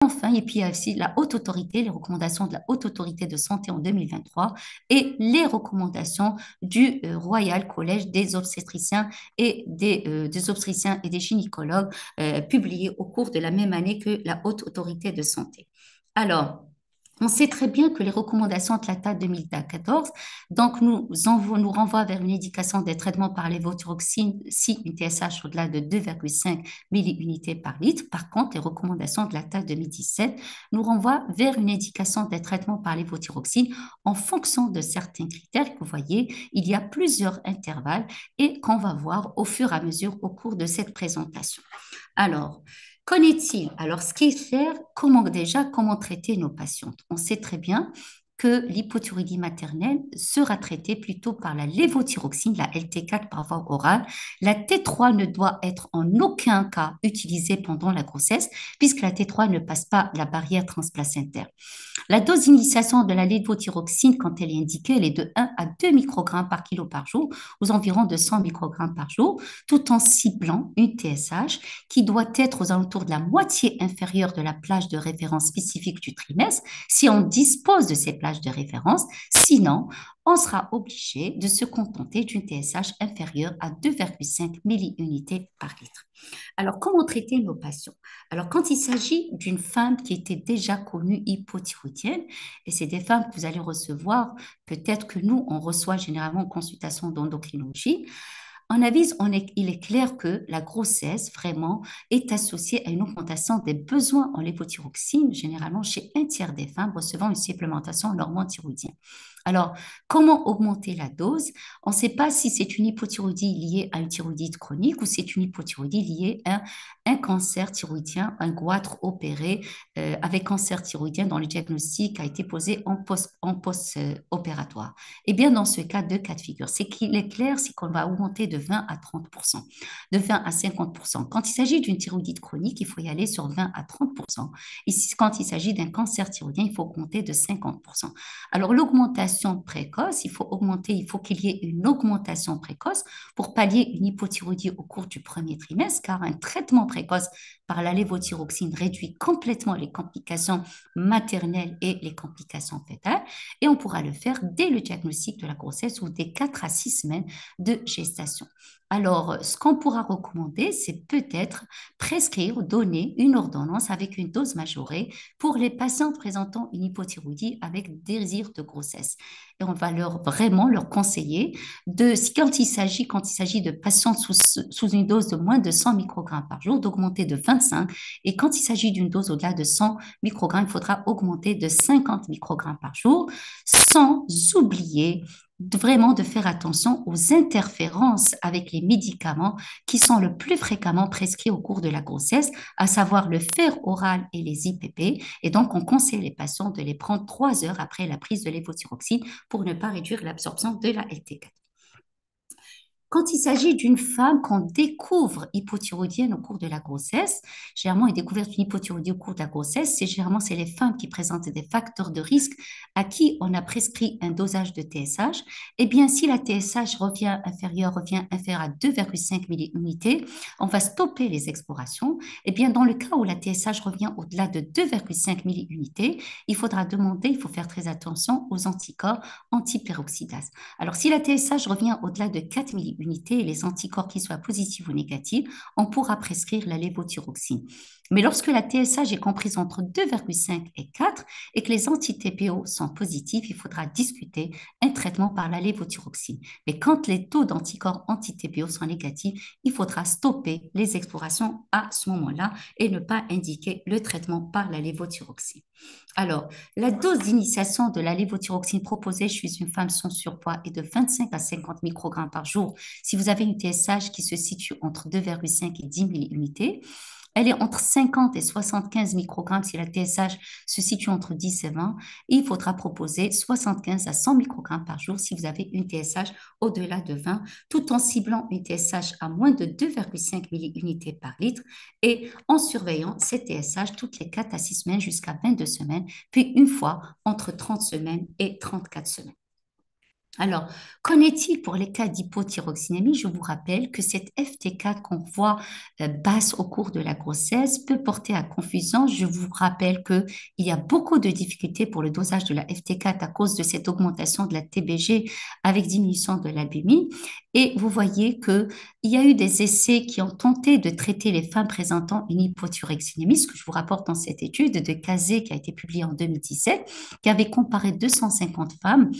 Enfin, et puis il y a aussi la haute autorité, les recommandations de la haute autorité de santé en 2023 et les recommandations du Royal Collège des obstétriciens et des obstétriciens et des gynécologues publiées au cours de la même année que la haute autorité de santé. Alors, on sait très bien que les recommandations de l'ATA 2014 donc nous renvoient vers une indication des traitements par lévothyroxine si une TSH au-delà de 2,5 milliunités par litre. Par contre, les recommandations de l'ATA 2017 nous renvoient vers une indication des traitements par lévothyroxine en fonction de certains critères que vous voyez. Il y a plusieurs intervalles et qu'on va voir au fur et à mesure au cours de cette présentation. Alors, qu'en est-il? Alors, ce qu'il est faire, comment traiter nos patientes? On sait très bien que l'hypothyroïdie maternelle sera traitée plutôt par la lévothyroxine, la LT4 par voie orale. La T3 ne doit être en aucun cas utilisée pendant la grossesse puisque la T3 ne passe pas la barrière transplacentaire. La dose d'initiation de la lévothyroxine, quand elle est indiquée, elle est de 1 à 2 microgrammes par kilo par jour, aux environs de 100 microgrammes par jour, tout en ciblant une TSH qui doit être aux alentours de la moitié inférieure de la plage de référence spécifique du trimestre, si on dispose de ces plages de référence. Sinon, on sera obligé de se contenter d'une TSH inférieure à 2,5 milliunités par litre. Alors, comment traiter nos patients? Alors, quand il s'agit d'une femme qui était déjà connue hypothyroïdienne, et c'est des femmes que vous allez recevoir, peut-être que nous, on reçoit généralement en consultation d'endocrinologie, en avis, il est clair que la grossesse, vraiment, est associée à une augmentation des besoins en lévothyroxine, généralement chez un tiers des femmes recevant une supplémentation en hormones thyroïdiennes. Alors, comment augmenter la dose? On ne sait pas si c'est une hypothyroïdie liée à une thyroïdite chronique ou c'est une hypothyroïdie liée à un cancer thyroïdien, un goitre opéré avec cancer thyroïdien dont le diagnostic a été posé en post-opératoire. Eh bien, dans ce cas, deux cas de figure. C'est qu'il est clair, c'est qu'on va augmenter de 20 à 30%, de 20 à 50%. Quand il s'agit d'une thyroïdite chronique, il faut y aller sur 20 à 30%. Et quand il s'agit d'un cancer thyroïdien, il faut augmenter de 50%. Alors, l'augmentation précoce, il faut qu'il y ait une augmentation précoce pour pallier une hypothyroïdie au cours du premier trimestre, car un traitement précoce par la lévothyroxine réduit complètement les complications maternelles et les complications fœtales. Et on pourra le faire dès le diagnostic de la grossesse ou dès 4 à 6 semaines de gestation. Alors, ce qu'on pourra recommander, c'est peut-être prescrire ou donner une ordonnance avec une dose majorée pour les patientes présentant une hypothyroïdie avec désir de grossesse. Et on va vraiment leur conseiller quand il s'agit de patients sous une dose de moins de 100 microgrammes par jour, d'augmenter de 25. Et quand il s'agit d'une dose au-delà de 100 microgrammes, il faudra augmenter de 50 microgrammes par jour, sans oublier vraiment de faire attention aux interférences avec les médicaments qui sont le plus fréquemment prescrits au cours de la grossesse, à savoir le fer oral et les IPP. Et donc, on conseille les patients de les prendre 3 heures après la prise de lévothyroxine pour ne pas réduire l'absorption de la LT4. Quand il s'agit d'une femme qu'on découvre hypothyroïdienne au cours de la grossesse, généralement une découverte d'une hypothyroïdie au cours de la grossesse, c'est les femmes qui présentent des facteurs de risque à qui on a prescrit un dosage de TSH. Eh bien, si la TSH revient inférieure à 2,5 milliunités, on va stopper les explorations. Eh bien, dans le cas où la TSH revient au-delà de 2,5 milliunités, il faut faire très attention aux anticorps antiperoxydase. Alors, si la TSH revient au-delà de 4 milliunités et les anticorps qui soient positifs ou négatifs, on pourra prescrire la lévothyroxine. Mais lorsque la TSH est comprise entre 2,5 et 4 et que les anti-TPO sont positifs, il faudra discuter un traitement par la lévothyroxine. Mais quand les taux d'anticorps anti-TPO sont négatifs, il faudra stopper les explorations à ce moment-là et ne pas indiquer le traitement par la lévothyroxine. Alors, la dose d'initiation de la lévothyroxine proposée chez une femme sans surpoids est de 25 à 50 microgrammes par jour. Si vous avez une TSH qui se situe entre 2,5 et 10 milliunités, elle est entre 50 et 75 microgrammes si la TSH se situe entre 10 et 20. Et il faudra proposer 75 à 100 microgrammes par jour si vous avez une TSH au-delà de 20, tout en ciblant une TSH à moins de 2,5 milliunités par litre et en surveillant cette TSH toutes les 4 à 6 semaines jusqu'à 22 semaines, puis une fois entre 30 semaines et 34 semaines. Alors, qu'en est-il pour les cas d'hypothyroxinémie? Je vous rappelle que cette FT4 qu'on voit basse au cours de la grossesse peut porter à confusion. Je vous rappelle qu'il y a beaucoup de difficultés pour le dosage de la FT4 à cause de cette augmentation de la TBG avec diminution de l'albumine. Et vous voyez qu'il y a eu des essais qui ont tenté de traiter les femmes présentant une hypothyroxinémie, ce que je vous rapporte dans cette étude de Kazé qui a été publiée en 2017, qui avait comparé 250 femmes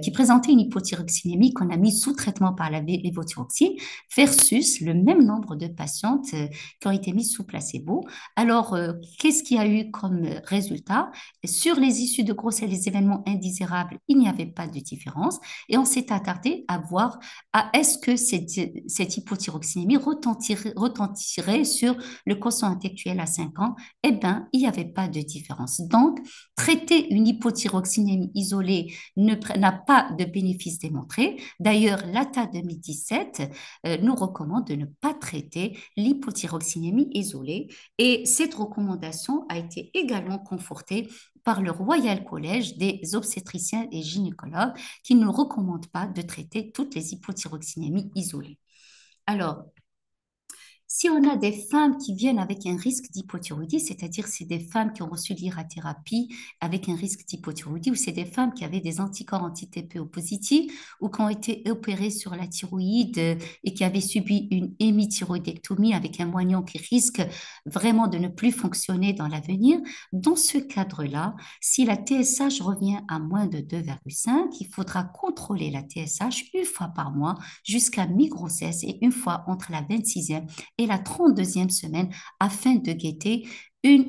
qui présentait une hypothyroxinémie qu'on a mis sous traitement par la lévothyroxine versus le même nombre de patientes qui ont été mises sous placebo. Alors, qu'est-ce qu'il y a eu comme résultat? Sur les issues de grossesse et les événements indésirables, il n'y avait pas de différence. Et on s'est attardé à voir est-ce que cette hypothyroxinémie retentirait sur le quotient intellectuel à 5 ans? Eh bien, il n'y avait pas de différence. Donc, traiter une hypothyroxinémie isolée n'a pas de bénéfice démontré. D'ailleurs, l'ATA 2017 nous recommande de ne pas traiter l'hypothyroxinémie isolée et cette recommandation a été également confortée par le Royal College des obstétriciens et gynécologues qui ne recommande pas de traiter toutes les hypothyroxinémies isolées. Alors, si on a des femmes qui viennent avec un risque d'hypothyroïdie, c'est-à-dire c'est des femmes qui ont reçu l'irathérapie avec un risque d'hypothyroïdie, ou c'est des femmes qui avaient des anticorps anti-TPO positifs ou qui ont été opérées sur la thyroïde et qui avaient subi une hémithyroïdectomie avec un moignon qui risque vraiment de ne plus fonctionner dans l'avenir, dans ce cadre-là, si la TSH revient à moins de 2,5, il faudra contrôler la TSH une fois par mois jusqu'à mi-grossesse et une fois entre la 26e et la 32e semaine afin de guetter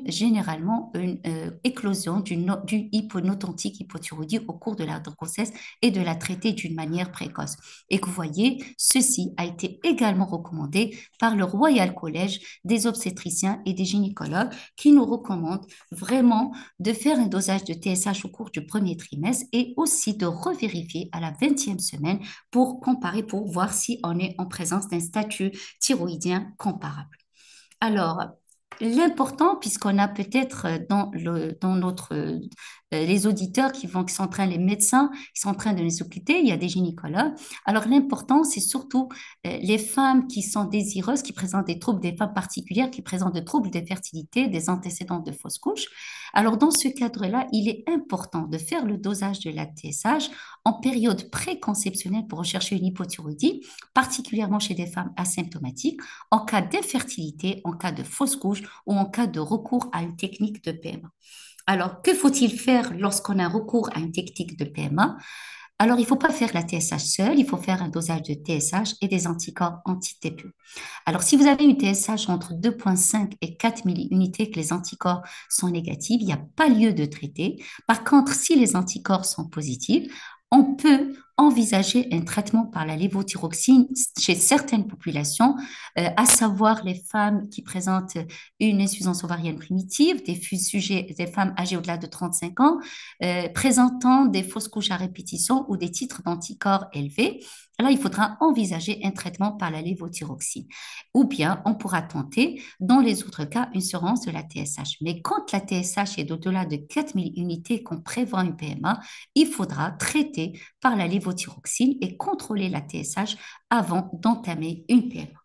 généralement une éclosion d'une hyponotontique hypothyroïdie au cours de la grossesse et de la traiter d'une manière précoce. Et que vous voyez, ceci a été également recommandé par le Royal College des obstétriciens et des gynécologues qui nous recommandent vraiment de faire un dosage de TSH au cours du premier trimestre et aussi de revérifier à la 20e semaine pour comparer, pour voir si on est en présence d'un statut thyroïdien comparable. Alors, l'important, puisqu'on a peut-être dans notre, les auditeurs qui sont en train, les médecins qui sont en train de nous occuper, il y a des gynécologues. Alors, l'important, c'est surtout les femmes qui sont désireuses, qui présentent des troubles, des femmes particulières qui présentent des troubles de fertilité, des antécédents de fausses couches. Alors, dans ce cadre-là, il est important de faire le dosage de la TSH en période préconceptionnelle pour rechercher une hypothyroïdie, particulièrement chez des femmes asymptomatiques, en cas d'infertilité, en cas de fausse couche ou en cas de recours à une technique de PMA. Alors, que faut-il faire lorsqu'on a recours à une technique de PMA? Alors, il ne faut pas faire la TSH seule, il faut faire un dosage de TSH et des anticorps anti-TPO. Alors, si vous avez une TSH entre 2,5 et 4 milliunités, que les anticorps sont négatifs, il n'y a pas lieu de traiter. Par contre, si les anticorps sont positifs, on peut envisager un traitement par la lévothyroxine chez certaines populations, à savoir les femmes qui présentent une insuffisance ovarienne primitive, des femmes âgées au-delà de 35 ans, présentant des fausses couches à répétition ou des titres d'anticorps élevés. Là, il faudra envisager un traitement par la lévothyroxine. Ou bien, on pourra tenter, dans les autres cas, une surveillance de la TSH. Mais quand la TSH est au-delà de 4000 unités qu'on prévoit une PMA, il faudra traiter par la lévothyroxine et contrôler la TSH avant d'entamer une PMA.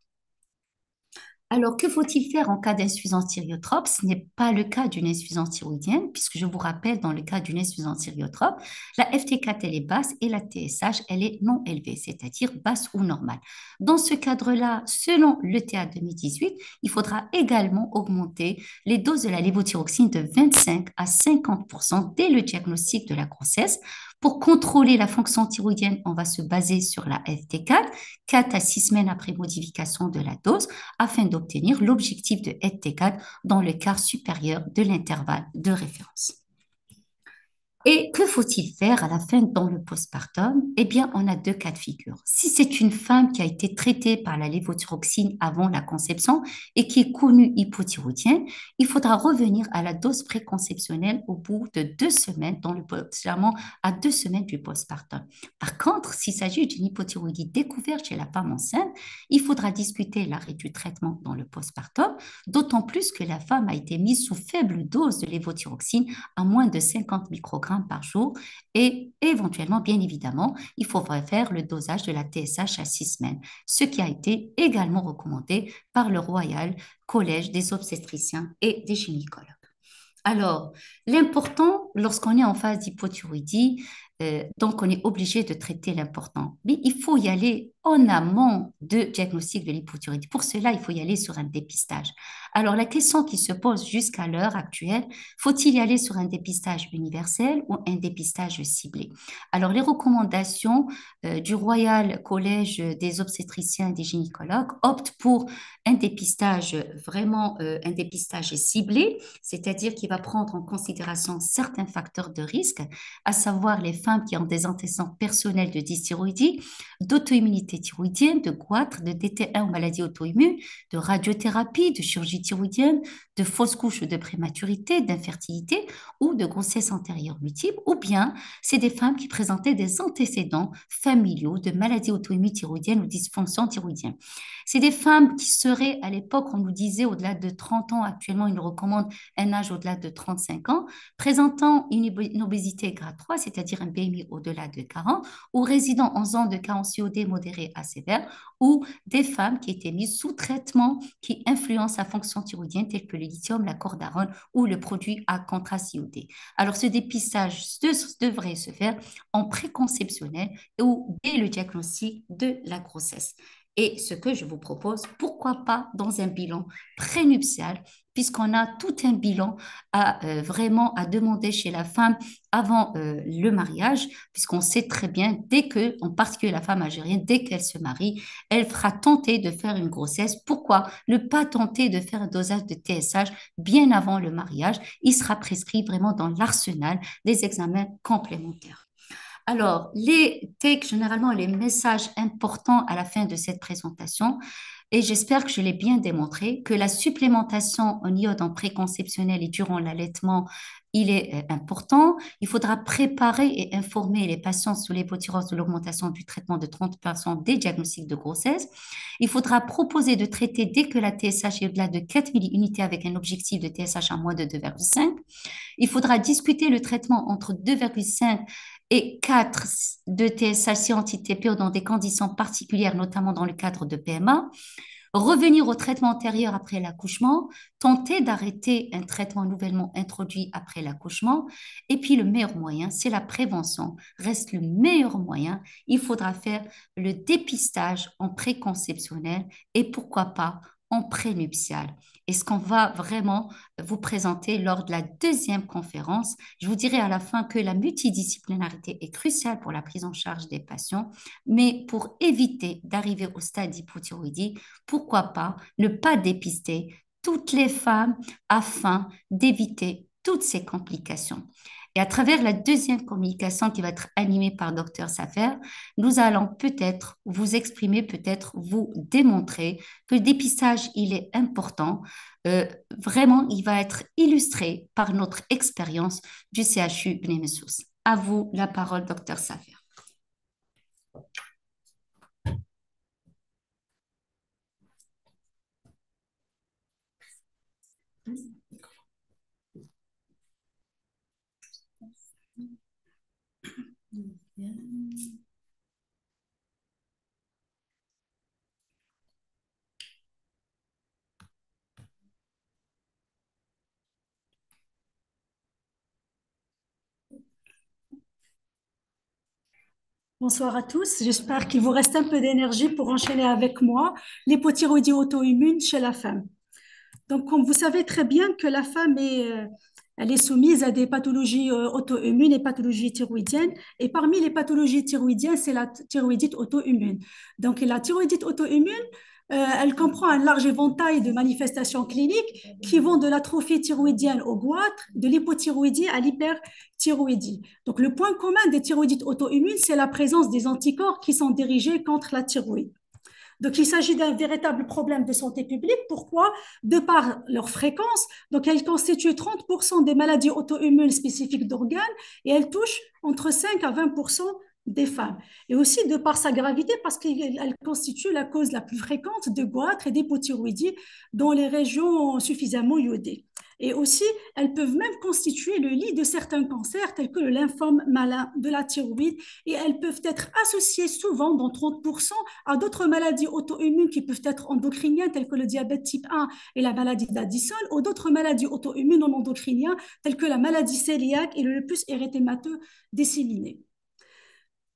Alors, que faut-il faire en cas d'insuffisance thyroïdrope? Ce n'est pas le cas d'une insuffisance thyroïdienne, puisque je vous rappelle, dans le cas d'une insuffisance thyroïdrope, la FT4, elle est basse et la TSH, elle est non élevée, c'est-à-dire basse ou normale. Dans ce cadre-là, selon l'ETA 2018, il faudra également augmenter les doses de la lévothyroxine de 25 à 50% dès le diagnostic de la grossesse. Pour contrôler la fonction thyroïdienne, on va se baser sur la FT4, 4 à 6 semaines après modification de la dose, afin d'obtenir l'objectif de FT4 dans le quart supérieur de l'intervalle de référence. Et que faut-il faire à la fin dans le postpartum? Eh bien, on a deux cas de figure. Si c'est une femme qui a été traitée par la lévothyroxine avant la conception et qui est connue hypothyroïdienne, il faudra revenir à la dose préconceptionnelle au bout de 2 semaines, généralement à 2 semaines du postpartum. Par contre, s'il s'agit d'une hypothyroïdie découverte chez la femme enceinte, il faudra discuter l'arrêt du traitement dans le postpartum, d'autant plus que la femme a été mise sous faible dose de lévothyroxine à moins de 50 microgrammes mg par jour. Et éventuellement, bien évidemment, il faudrait faire le dosage de la TSH à 6 semaines, ce qui a été également recommandé par le Royal Collège des obstétriciens et des gynécologues. Alors, l'important, lorsqu'on est en phase d'hypothyroïdie, donc on est obligé de traiter l'important. Mais il faut y aller en amont de diagnostic de l'hypothyroïdie. Pour cela, il faut y aller sur un dépistage. Alors, la question qui se pose jusqu'à l'heure actuelle, faut-il y aller sur un dépistage universel ou un dépistage ciblé? Alors, les recommandations du Royal Collège des obstétriciens et des gynécologues optent pour un dépistage vraiment un dépistage ciblé, c'est-à-dire qu'il va prendre en considération certains facteurs de risque, à savoir les femmes qui ont des antécédents personnels de dysthyroïdie, d'auto-immunité thyroïdienne, de goitre, de DT1 ou maladie auto-immune, de radiothérapie, de chirurgie thyroïdienne, de fausse couche de prématurité, d'infertilité ou de grossesse antérieure multiple, ou bien c'est des femmes qui présentaient des antécédents familiaux de maladies auto-immunes thyroïdiennes ou dysfonction thyroïdienne. C'est des femmes qui seraient, à l'époque, on nous disait au-delà de 30 ans, actuellement, ils nous recommandent un âge au-delà de 35 ans, présentant une obésité grade 3, c'est-à-dire un BMI au-delà de 40, ou résidant en zone de carence iodée modérée à sévère, ou des femmes qui étaient mises sous traitement qui influencent la fonction thyroïdienne, telle que le lithium, la cordarone ou le produit à contraste iodé. Alors, ce dépistage devrait se faire en préconceptionnel ou dès le diagnostic de la grossesse. Et ce que je vous propose, pourquoi pas dans un bilan prénuptial, puisqu'on a tout un bilan à vraiment à demander chez la femme avant le mariage, puisqu'on sait très bien, dès que, en particulier la femme algérienne, dès qu'elle se marie, elle fera tenter de faire une grossesse. Pourquoi ne pas tenter de faire un dosage de TSH bien avant le mariage? Il sera prescrit vraiment dans l'arsenal des examens complémentaires. Alors, les takes, généralement, les messages importants à la fin de cette présentation, et j'espère que je l'ai bien démontré, que la supplémentation en iode en préconceptionnel et durant l'allaitement, il est important. Il faudra préparer et informer les patients sous l'hypothyroïde de l'augmentation du traitement de 30% des diagnostics de grossesse. Il faudra proposer de traiter dès que la TSH est au-delà de 4 milliunités avec un objectif de TSH à moins de 2,5. Il faudra discuter le traitement entre 2,5 et 4 de TSH anti-TPO dans des conditions particulières, notamment dans le cadre de PMA. Revenir au traitement antérieur après l'accouchement, tenter d'arrêter un traitement nouvellement introduit après l'accouchement. Et puis le meilleur moyen, c'est la prévention, reste le meilleur moyen. Il faudra faire le dépistage en préconceptionnel et pourquoi pas en prénuptial. Et ce qu'on va vraiment vous présenter lors de la deuxième conférence, je vous dirai à la fin que la multidisciplinarité est cruciale pour la prise en charge des patients, mais pour éviter d'arriver au stade d'hypothyroïdie, pourquoi pas ne pas dépister toutes les femmes afin d'éviter toutes ces complications. Et à travers la deuxième communication qui va être animée par Dr Safer, nous allons peut-être vous exprimer, peut-être vous démontrer que le dépistage, il est important. Vraiment, il va être illustré par notre expérience du CHU Bnei Messous. À vous la parole, Dr Safer. Bonsoir à tous. J'espère qu'il vous reste un peu d'énergie pour enchaîner avec moi l'hypothyroïdie auto-immune chez la femme. Donc, comme vous savez très bien que la femme elle est soumise à des pathologies auto-immunes et pathologies thyroïdiennes. Et parmi les pathologies thyroïdiennes, c'est la thyroïdite auto-immune. Donc, la thyroïdite auto-immune, elle comprend un large éventail de manifestations cliniques qui vont de l'atrophie thyroïdienne au goitre, de l'hypothyroïdie à l'hyperthyroïdie. Donc, le point commun des thyroïdites auto-immunes, c'est la présence des anticorps qui sont dirigés contre la thyroïde. Donc, il s'agit d'un véritable problème de santé publique. Pourquoi? De par leur fréquence. Donc, elles constituent 30% des maladies auto-immunes spécifiques d'organes et elles touchent entre 5 à 20% des femmes. Et aussi de par sa gravité, parce qu'elle constitue la cause la plus fréquente de goitre et d'hypothyroïdie dans les régions suffisamment iodées. Et aussi, elles peuvent même constituer le lit de certains cancers tels que le lymphome malin de la thyroïde et elles peuvent être associées souvent, dans 30%, à d'autres maladies auto-immunes qui peuvent être endocriniennes telles que le diabète type 1 et la maladie d'Addison ou d'autres maladies auto-immunes non endocriniennes telles que la maladie cœliaque et le lupus érythémateux disséminé.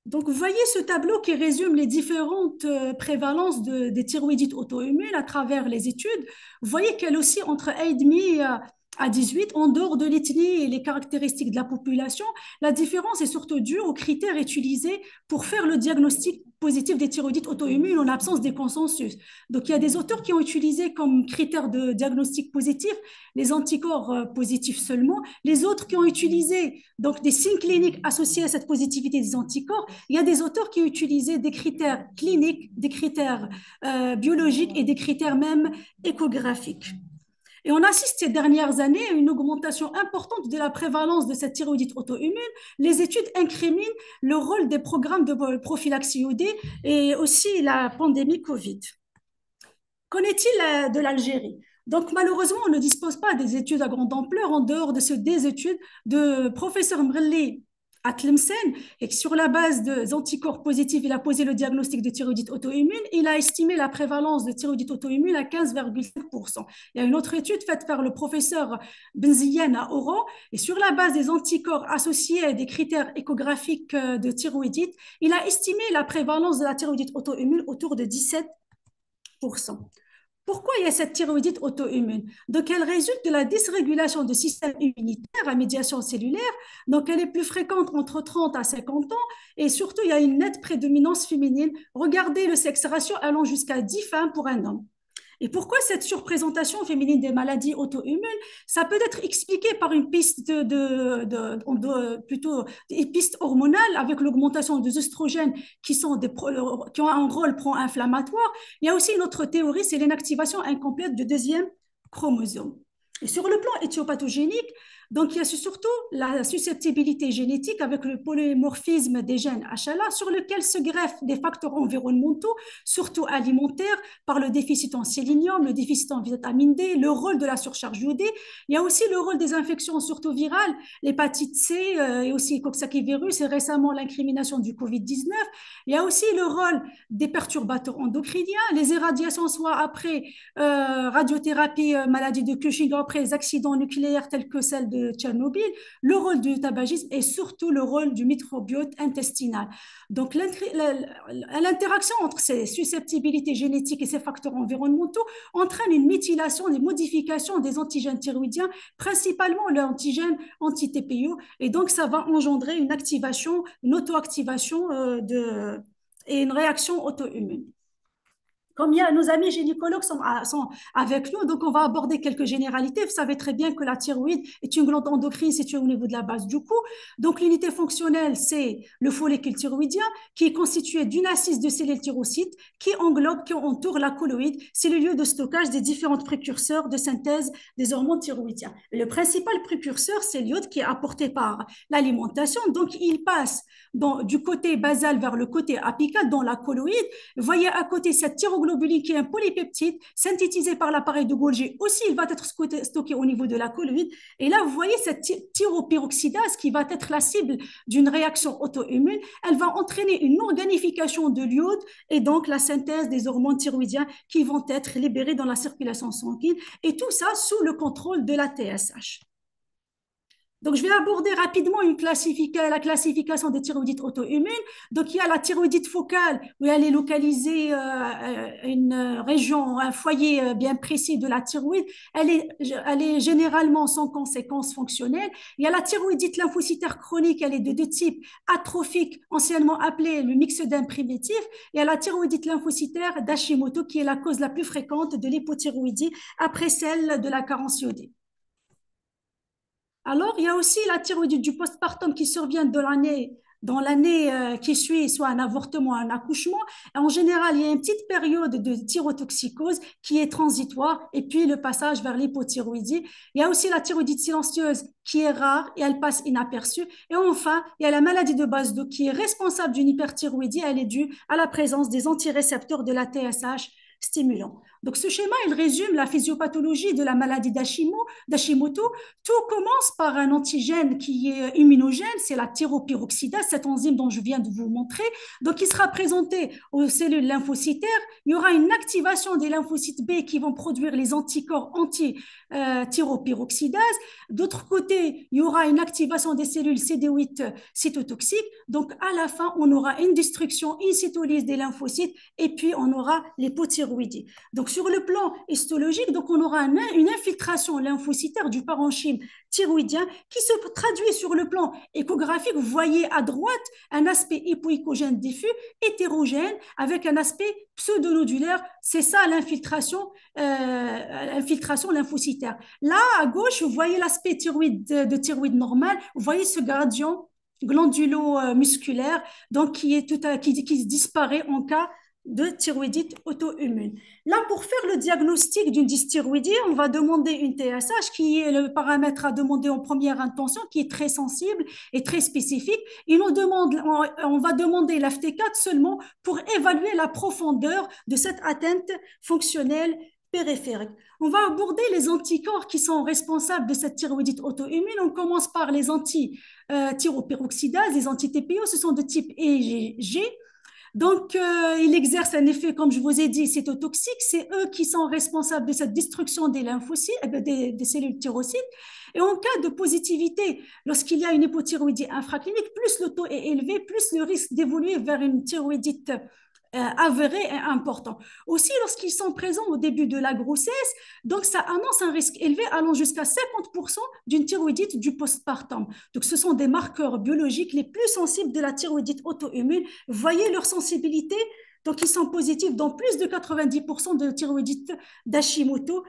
Donc, vous voyez ce tableau qui résume les différentes prévalences des thyroïdites auto-immunes à travers les études. Vous voyez qu'elle aussi, entre 1,5 à 18, en dehors de l'ethnie et les caractéristiques de la population, la différence est surtout due aux critères utilisés pour faire le diagnostic positif des thyroïdites auto-immunes en absence des consensus. Donc, il y a des auteurs qui ont utilisé comme critère de diagnostic positif les anticorps positifs seulement, les autres qui ont utilisé donc des signes cliniques associés à cette positivité des anticorps. Il y a des auteurs qui ont utilisé des critères cliniques, des critères biologiques et des critères même échographiques. Et on assiste ces dernières années à une augmentation importante de la prévalence de cette thyroïdite auto-immune. Les études incriminent le rôle des programmes de prophylaxie iodée et aussi la pandémie Covid. Qu'en est-il de l'Algérie? Donc, malheureusement, on ne dispose pas des études à grande ampleur en dehors des études de professeur Mrelli à Tlemcen, et que sur la base des anticorps positifs, il a posé le diagnostic de thyroïdite auto-immune. Il a estimé la prévalence de thyroïdite auto-immune à 15,5%. Il y a une autre étude faite par le professeur Benziane à Oran, et sur la base des anticorps associés à des critères échographiques de thyroïdite, il a estimé la prévalence de la thyroïdite auto-immune autour de 17%. Pourquoi il y a cette thyroïdite auto-immune? Donc, elle résulte de la dysrégulation du système immunitaire à médiation cellulaire. Donc, elle est plus fréquente entre 30 à 50 ans et surtout, il y a une nette prédominance féminine. Regardez le sexe ratio allant jusqu'à 10 femmes pour un homme. Et pourquoi cette surprésentation féminine des maladies auto-immunes? Ça peut être expliqué par une piste plutôt une piste hormonale avec l'augmentation des oestrogènes qui ont un rôle pro-inflammatoire. Il y a aussi une autre théorie, c'est l'inactivation incomplète du deuxième chromosome. Et sur le plan éthiopathogénique, donc il y a surtout la susceptibilité génétique avec le polymorphisme des gènes HLA sur lequel se greffent des facteurs environnementaux, surtout alimentaires, par le déficit en sélénium, le déficit en vitamine D, le rôle de la surcharge iodée. Il y a aussi le rôle des infections surtout virales, l'hépatite C et aussi Coxsackie-virus et récemment l'incrimination du Covid-19. Il y a aussi le rôle des perturbateurs endocriniens, les irradiations soit après radiothérapie, maladie de Cushing, après les accidents nucléaires tels que celle de Tchernobyl, le rôle du tabagisme et surtout le rôle du microbiote intestinal. Donc, l'interaction entre ces susceptibilités génétiques et ces facteurs environnementaux entraîne une méthylation, des modifications des antigènes thyroïdiens, principalement l'antigène anti-TPO, et donc ça va engendrer une activation, une auto-activation et une réaction auto-immune. Comme il y a, nos amis gynécologues sont avec nous, donc on va aborder quelques généralités. Vous savez très bien que la thyroïde est une glande endocrine située au niveau de la base du cou. Donc l'unité fonctionnelle, c'est le follicule thyroïdien qui est constitué d'une assise de cellules thyrocytes qui englobe, qui entoure la colloïde. C'est le lieu de stockage des différents précurseurs de synthèse des hormones thyroïdiens. Et le principal précurseur, c'est l'iode qui est apporté par l'alimentation. Donc il passe du côté basal vers le côté apical dans la colloïde. Vous voyez à côté cette thyroglobuline qui est un polypeptide synthétisé par l'appareil de Golgi. Aussi, il va être stocké au niveau de la colloïde. Et là, vous voyez cette thyroperoxydase qui va être la cible d'une réaction auto-immune. Elle va entraîner une organification de l'iode et donc la synthèse des hormones thyroïdiennes qui vont être libérées dans la circulation sanguine. Et tout ça sous le contrôle de la TSH. Donc, je vais aborder rapidement la classification des thyroïdites auto-immunes. Donc, il y a la thyroïdite focale, où elle est localisée une région, un foyer bien précis de la thyroïde. Elle est généralement sans conséquences fonctionnelles. Il y a la thyroïdite lymphocytaire chronique, elle est de deux types, atrophique, anciennement appelée le myxœdème primitif. Et il y a la thyroïdite lymphocytaire d'Hashimoto, qui est la cause la plus fréquente de l'hypothyroïdie après celle de la carence iodée. Alors, il y a aussi la thyroïdite du postpartum qui survient dans l'année qui suit, soit un avortement, un accouchement. Et en général, il y a une petite période de thyrotoxicose qui est transitoire et puis le passage vers l'hypothyroïdie. Il y a aussi la thyroïdite silencieuse qui est rare et elle passe inaperçue. Et enfin, il y a la maladie de Basedow qui est responsable d'une hyperthyroïdie. Elle est due à la présence des antirécepteurs de la TSH stimulant. Donc, ce schéma, il résume la physiopathologie de la maladie d'Hashimoto. Tout commence par un antigène qui est immunogène, c'est la thyropyroxydase, cet enzyme dont je viens de vous montrer. Donc, il sera présenté aux cellules lymphocytaires. Il y aura une activation des lymphocytes B qui vont produire les anticorps anti-thyropyroxydase. D'autre côté, il y aura une activation des cellules CD8 cytotoxiques. Donc, à la fin, on aura une destruction in situ des lymphocytes et puis on aura l'hypothyroïdie. Donc, sur le plan histologique, donc on aura une infiltration lymphocytaire du parenchyme thyroïdien qui se traduit sur le plan échographique. Vous voyez à droite un aspect hypoïcogène diffus, hétérogène, avec un aspect pseudonodulaire. C'est ça l'infiltration lymphocytaire. Là, à gauche, vous voyez l'aspect de thyroïde normal. Vous voyez ce gradient glandulo-musculaire donc qui disparaît en cas de thyroïdite auto-immune. Là, pour faire le diagnostic d'une dysthyroïdie, on va demander une TSH qui est le paramètre à demander en première intention, qui est très sensible et très spécifique. On va demander l'FT4 seulement pour évaluer la profondeur de cette atteinte fonctionnelle périphérique. On va aborder les anticorps qui sont responsables de cette thyroïdite auto-immune. On commence par les anti-thyroperoxydase, les anti-TPO, ce sont de type E et G. Donc, ils exercent un effet, comme je vous ai dit, cytotoxique. C'est eux qui sont responsables de cette destruction des lymphocytes, des cellules thyrocytes. Et en cas de positivité, lorsqu'il y a une hypothyroïdie infraclinique, plus le taux est élevé, plus le risque d'évoluer vers une thyroïdite avéré et important. Aussi, lorsqu'ils sont présents au début de la grossesse, donc ça annonce un risque élevé allant jusqu'à 50% d'une thyroïdite du postpartum. Donc, ce sont des marqueurs biologiques les plus sensibles de la thyroïdite auto-immune. Voyez leur sensibilité. Donc, ils sont positifs dans plus de 90% de thyroïdite d'Hashimoto.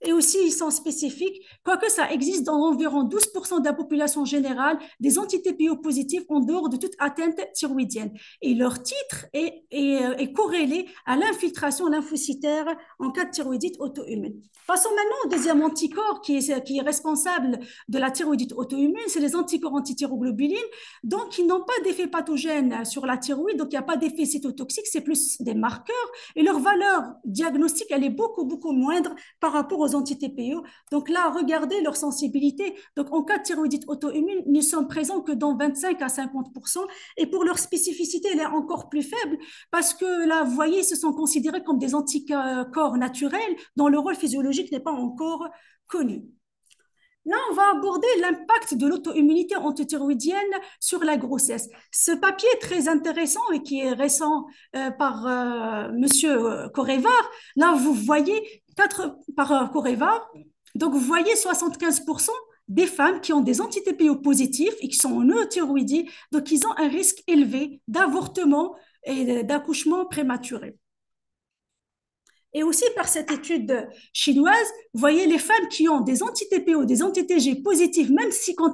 Et aussi, ils sont spécifiques, quoique ça existe dans environ 12% de la population générale, des anti-TPO positifs en dehors de toute atteinte thyroïdienne. Et leur titre est corrélé à l'infiltration lymphocytaire en cas de thyroïdite auto-immune. Passons maintenant au deuxième anticorps qui est responsable de la thyroïdite auto-immune, c'est les anticorps antithyroglobulines, donc ils n'ont pas d'effet pathogène sur la thyroïde, donc il n'y a pas d'effet cytotoxique, c'est plus des marqueurs, et leur valeur diagnostique, elle est beaucoup, beaucoup moindre par rapport aux anti-TPO. Donc là, regardez leur sensibilité. Donc en cas de thyroïdite auto-immune, ils ne sont présents que dans 25 à 50%. Et pour leur spécificité, elle est encore plus faible parce que là, vous voyez, ce sont considérés comme des anticorps naturels dont le rôle physiologique n'est pas encore connu. Là, on va aborder l'impact de l'auto-immunité antithyroïdienne sur la grossesse. Ce papier est très intéressant et qui est récent par Monsieur Corrévar. Là, vous voyez par Corrévar. Donc, vous voyez 75% des femmes qui ont des anti-TPO positifs et qui sont en euthyroïdie, donc ils ont un risque élevé d'avortement et d'accouchement prématuré. Et aussi par cette étude chinoise, vous voyez les femmes qui ont des anti-TPO, des anti-TG positifs, même si quand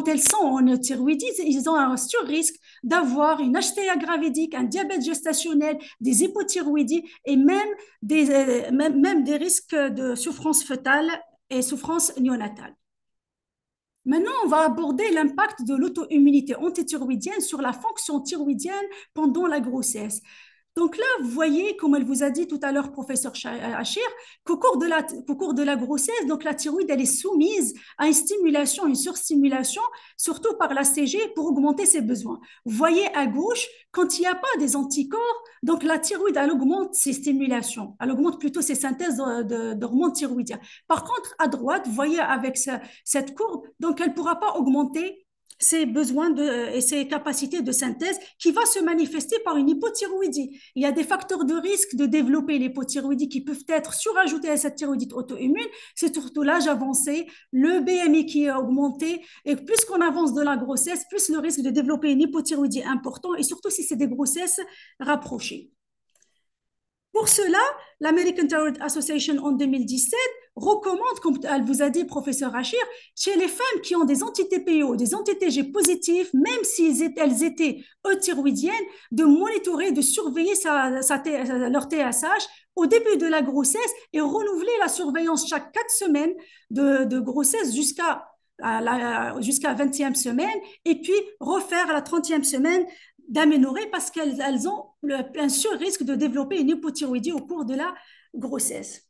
elles sont en euthyroïdie, ils ont un sur-risque d'avoir une HTA gravidique, un diabète gestationnel, des hypothyroïdies et même des risques de souffrance fœtale et souffrance néonatale. Maintenant, on va aborder l'impact de l'auto-immunité antithyroïdienne sur la fonction thyroïdienne pendant la grossesse. Donc là, vous voyez, comme elle vous a dit tout à l'heure, professeur Achir, qu'au cours de la grossesse, donc la thyroïde, elle est soumise à une stimulation, une surstimulation, surtout par la CG pour augmenter ses besoins. Vous voyez à gauche, quand il n'y a pas des anticorps, donc la thyroïde, elle augmente ses stimulations, elle augmente plutôt ses synthèses d'hormones thyroïdiens. Par contre, à droite, vous voyez avec cette courbe, donc elle ne pourra pas augmenter ses besoins et ses capacités de synthèse qui va se manifester par une hypothyroïdie. Il y a des facteurs de risque de développer l'hypothyroïdie qui peuvent être surajoutés à cette thyroïdite auto-immune. C'est surtout l'âge avancé, le BMI qui est augmenté et plus qu'on avance de la grossesse, plus le risque de développer une hypothyroïdie important et surtout si c'est des grossesses rapprochées. Pour cela, l'American Thyroid Association en 2017 recommande, comme elle vous a dit, professeur Achir, chez les femmes qui ont des anti-TPO, des anti-TG positifs, même si elles étaient euthyroïdiennes, de monitorer, de surveiller leur TSH au début de la grossesse et renouveler la surveillance chaque 4 semaines de grossesse jusqu'à la 20e semaine et puis refaire à la 30e semaine d'améliorer parce qu'elles ont un sur-risque de développer une hypothyroïdie au cours de la grossesse.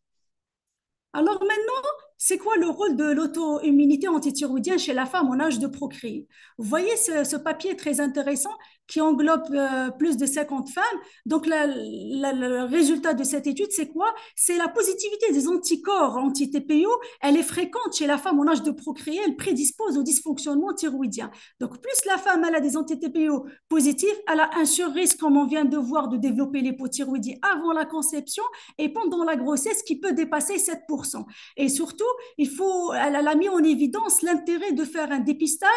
Alors maintenant, c'est quoi le rôle de l'auto-immunité antithyroïdienne chez la femme en âge de procréer? Vous voyez ce papier très intéressant qui englobe plus de 50 femmes. Donc, le résultat de cette étude, c'est quoi? C'est la positivité des anticorps anti-TPO. Elle est fréquente chez la femme en âge de procréer. Elle prédispose au dysfonctionnement thyroïdien. Donc, plus la femme elle a des anti-TPO positifs, elle a un surrisque, comme on vient de voir, de développer l'hypothyroïdie avant la conception et pendant la grossesse qui peut dépasser 7%. Et surtout, elle a mis en évidence l'intérêt de faire un dépistage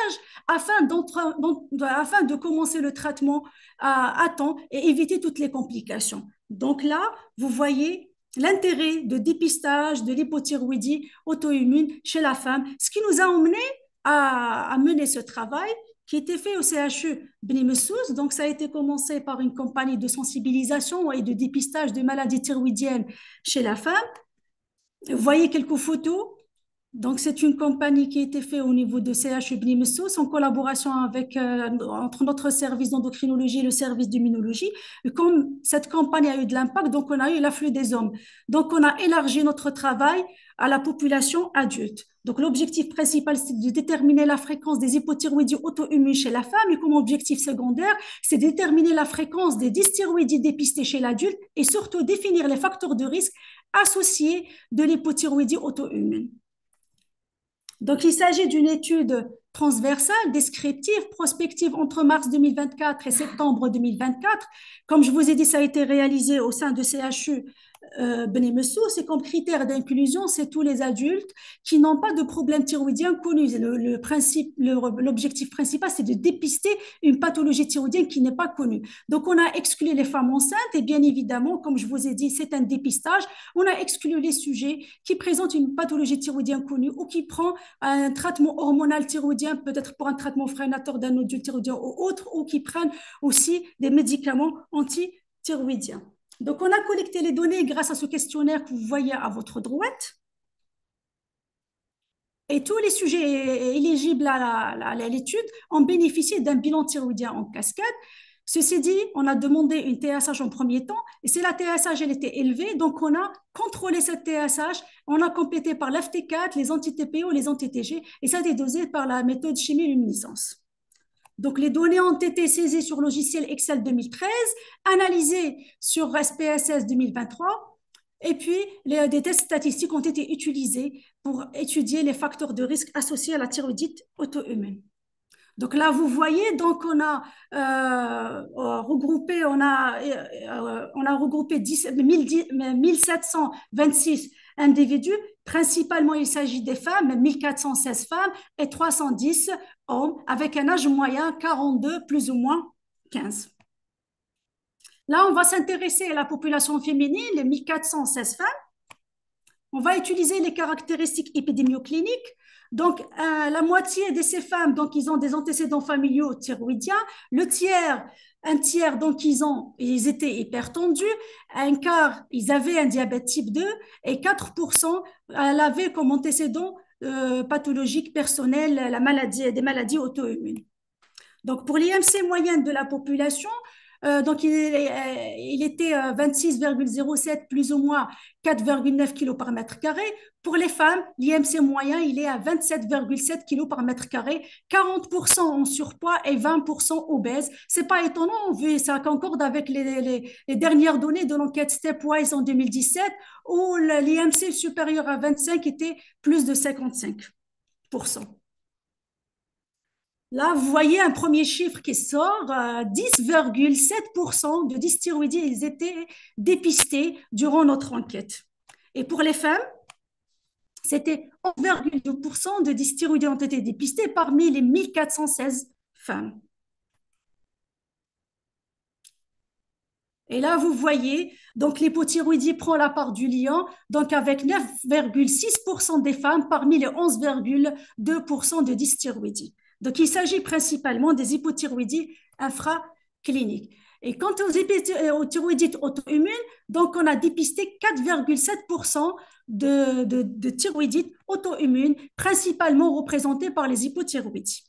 afin de commencer le traitement à temps et éviter toutes les complications. Donc là, vous voyez l'intérêt de dépistage de l'hypothyroïdie auto-immune chez la femme, ce qui nous a emmené à mener ce travail qui était fait au CHU Beni Messous. Donc, ça a été commencé par une campagne de sensibilisation et de dépistage de maladies thyroïdiennes chez la femme. Vous voyez quelques photos. Donc, c'est une campagne qui a été faite au niveau de CHU Beni Messous en collaboration entre notre service d'endocrinologie et le service d'immunologie. Et comme cette campagne a eu de l'impact, donc on a eu l'afflux des hommes. Donc, on a élargi notre travail à la population adulte. Donc, l'objectif principal, c'est de déterminer la fréquence des hypothyroïdies auto-immunes chez la femme et comme objectif secondaire, c'est de déterminer la fréquence des dysthyroïdies dépistées chez l'adulte et surtout définir les facteurs de risque associés de l'hypothyroïdie auto-immune. Donc, il s'agit d'une étude transversale, descriptive, prospective entre mars 2024 et septembre 2024. Comme je vous ai dit, ça a été réalisé au sein de CHU Beni Messous. Et comme critère d'inclusion, c'est tous les adultes qui n'ont pas de problème thyroïdien connu. L'objectif principal, c'est de dépister une pathologie thyroïdienne qui n'est pas connue. Donc, on a exclu les femmes enceintes et bien évidemment, comme je vous ai dit, c'est un dépistage. On a exclu les sujets qui présentent une pathologie thyroïdienne connue ou qui prend un traitement hormonal thyroïdien, peut-être pour un traitement freinateur d'un nodule thyroïdien ou autre, ou qui prennent aussi des médicaments antithyroïdiens. Donc, on a collecté les données grâce à ce questionnaire que vous voyez à votre droite. Et tous les sujets éligibles à l'étude ont bénéficié d'un bilan thyroïdien en cascade. Ceci dit, on a demandé une TSH en premier temps, et si la TSH elle était élevée, donc on a contrôlé cette TSH, on a complété par l'FT4, les anti-TPO, les anti-TG, et ça a été dosé par la méthode chimiluminescence. Donc, les données ont été saisies sur logiciel Excel 2013, analysées sur SPSS 2023, et puis des tests statistiques ont été utilisés pour étudier les facteurs de risque associés à la thyroïdite auto-immune. Donc là, vous voyez, donc regroupé, on a regroupé 1726 individus. Principalement, il s'agit des femmes, 1416 femmes et 310 hommes, avec un âge moyen 42 plus ou moins 15. Là, on va s'intéresser à la population féminine, les 1416 femmes. On va utiliser les caractéristiques épidémiocliniques. Donc, la moitié de ces femmes, donc, ils ont des antécédents familiaux thyroïdiens. Un tiers, donc, ils étaient hypertendus. Un quart, ils avaient un diabète type 2. Et 4%, elles avaient comme antécédent pathologique personnel des maladies auto-immunes. Donc, pour l'IMC moyenne de la population, donc, il était 26,07 plus ou moins 4,9 kg par mètre carré. Pour les femmes, l'IMC moyen, il est à 27,7 kg par mètre carré, 40% en surpoids et 20% obèses. C'est pas étonnant, vu ça concorde avec les dernières données de l'enquête Stepwise en 2017, où l'IMC supérieur à 25 était plus de 55%. Là, vous voyez un premier chiffre qui sort, 10,7% de dysthyroïdie, ils étaient dépistés durant notre enquête. Et pour les femmes, c'était 11,2% de dysthyroïdie ont été dépistés parmi les 1416 femmes. Et là, vous voyez, donc l'hypothyroïdie prend la part du lion, donc avec 9,6% des femmes parmi les 11,2% de dysthyroïdie. Donc, il s'agit principalement des hypothyroïdies infracliniques. Et quant aux thyroïdites auto-immunes, donc on a dépisté 4,7% de thyroïdites auto-immunes, principalement représentées par les hypothyroïdies.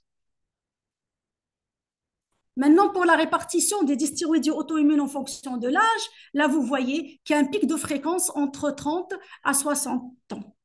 Maintenant, pour la répartition des dysthyroïdies auto-immunes en fonction de l'âge, là, vous voyez qu'il y a un pic de fréquence entre 30 à 60 ans.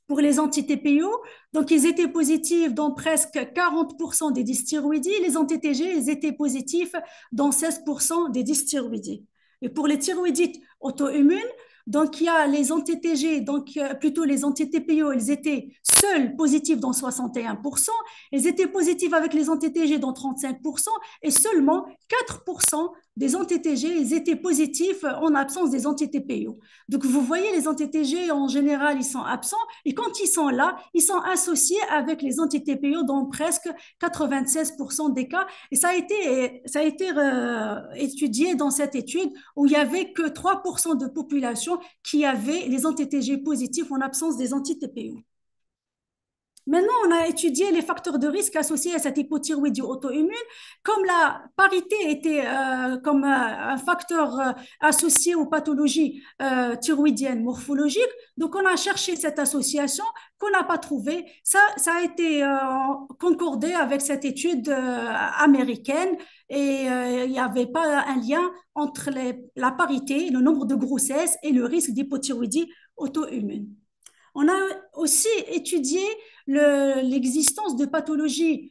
Pour les anti-TPO, donc ils étaient positifs dans presque 40% des dysthyroïdies, les anti-TG, ils étaient positifs dans 16% des dysthyroïdies. Et pour les thyroïdites auto-immunes, donc il y a les anti-TG, donc plutôt les anti-TPO, ils étaient seuls positifs dans 61%, ils étaient positifs avec les anti-TG dans 35%, et seulement 4% des anti-TG, ils étaient positifs en absence des anti-TPO. Donc vous voyez, les anti-TG en général, ils sont absents, et quand ils sont là, ils sont associés avec les anti-TPO dans presque 96% des cas. Et ça a été étudié dans cette étude où il n'y avait que 3% de population qui avaient les anti-TG positifs en absence des anti-TPO. Maintenant, on a étudié les facteurs de risque associés à cette hypothyroïdie auto-immune. Comme la parité était comme un facteur associé aux pathologies thyroïdiennes morphologiques, donc on a cherché cette association qu'on n'a pas trouvée. Ça a été concordé avec cette étude américaine et il n'y avait pas un lien entre la parité, le nombre de grossesses et le risque d'hypothyroïdie auto-immune. On a aussi étudié l'existence de pathologies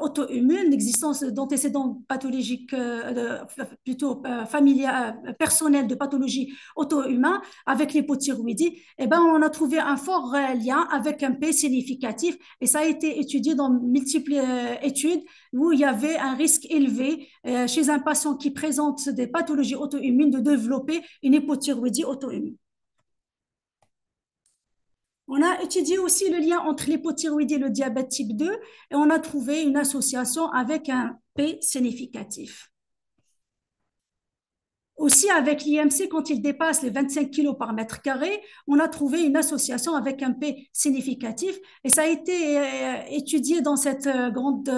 auto-immunes, l'existence d'antécédents pathologiques plutôt familiales, personnels de pathologies auto-humains avec l'hypothyroïdie. Eh ben, on a trouvé un fort lien avec un P significatif et ça a été étudié dans multiples études où il y avait un risque élevé chez un patient qui présente des pathologies auto-immunes de développer une hypothyroïdie auto-immune. On a étudié aussi le lien entre l'hypothyroïdie et le diabète type 2 et on a trouvé une association avec un P significatif. Aussi, avec l'IMC, quand il dépasse les 25 kg par mètre carré, on a trouvé une association avec un P significatif. Et ça a été étudié dans cette grande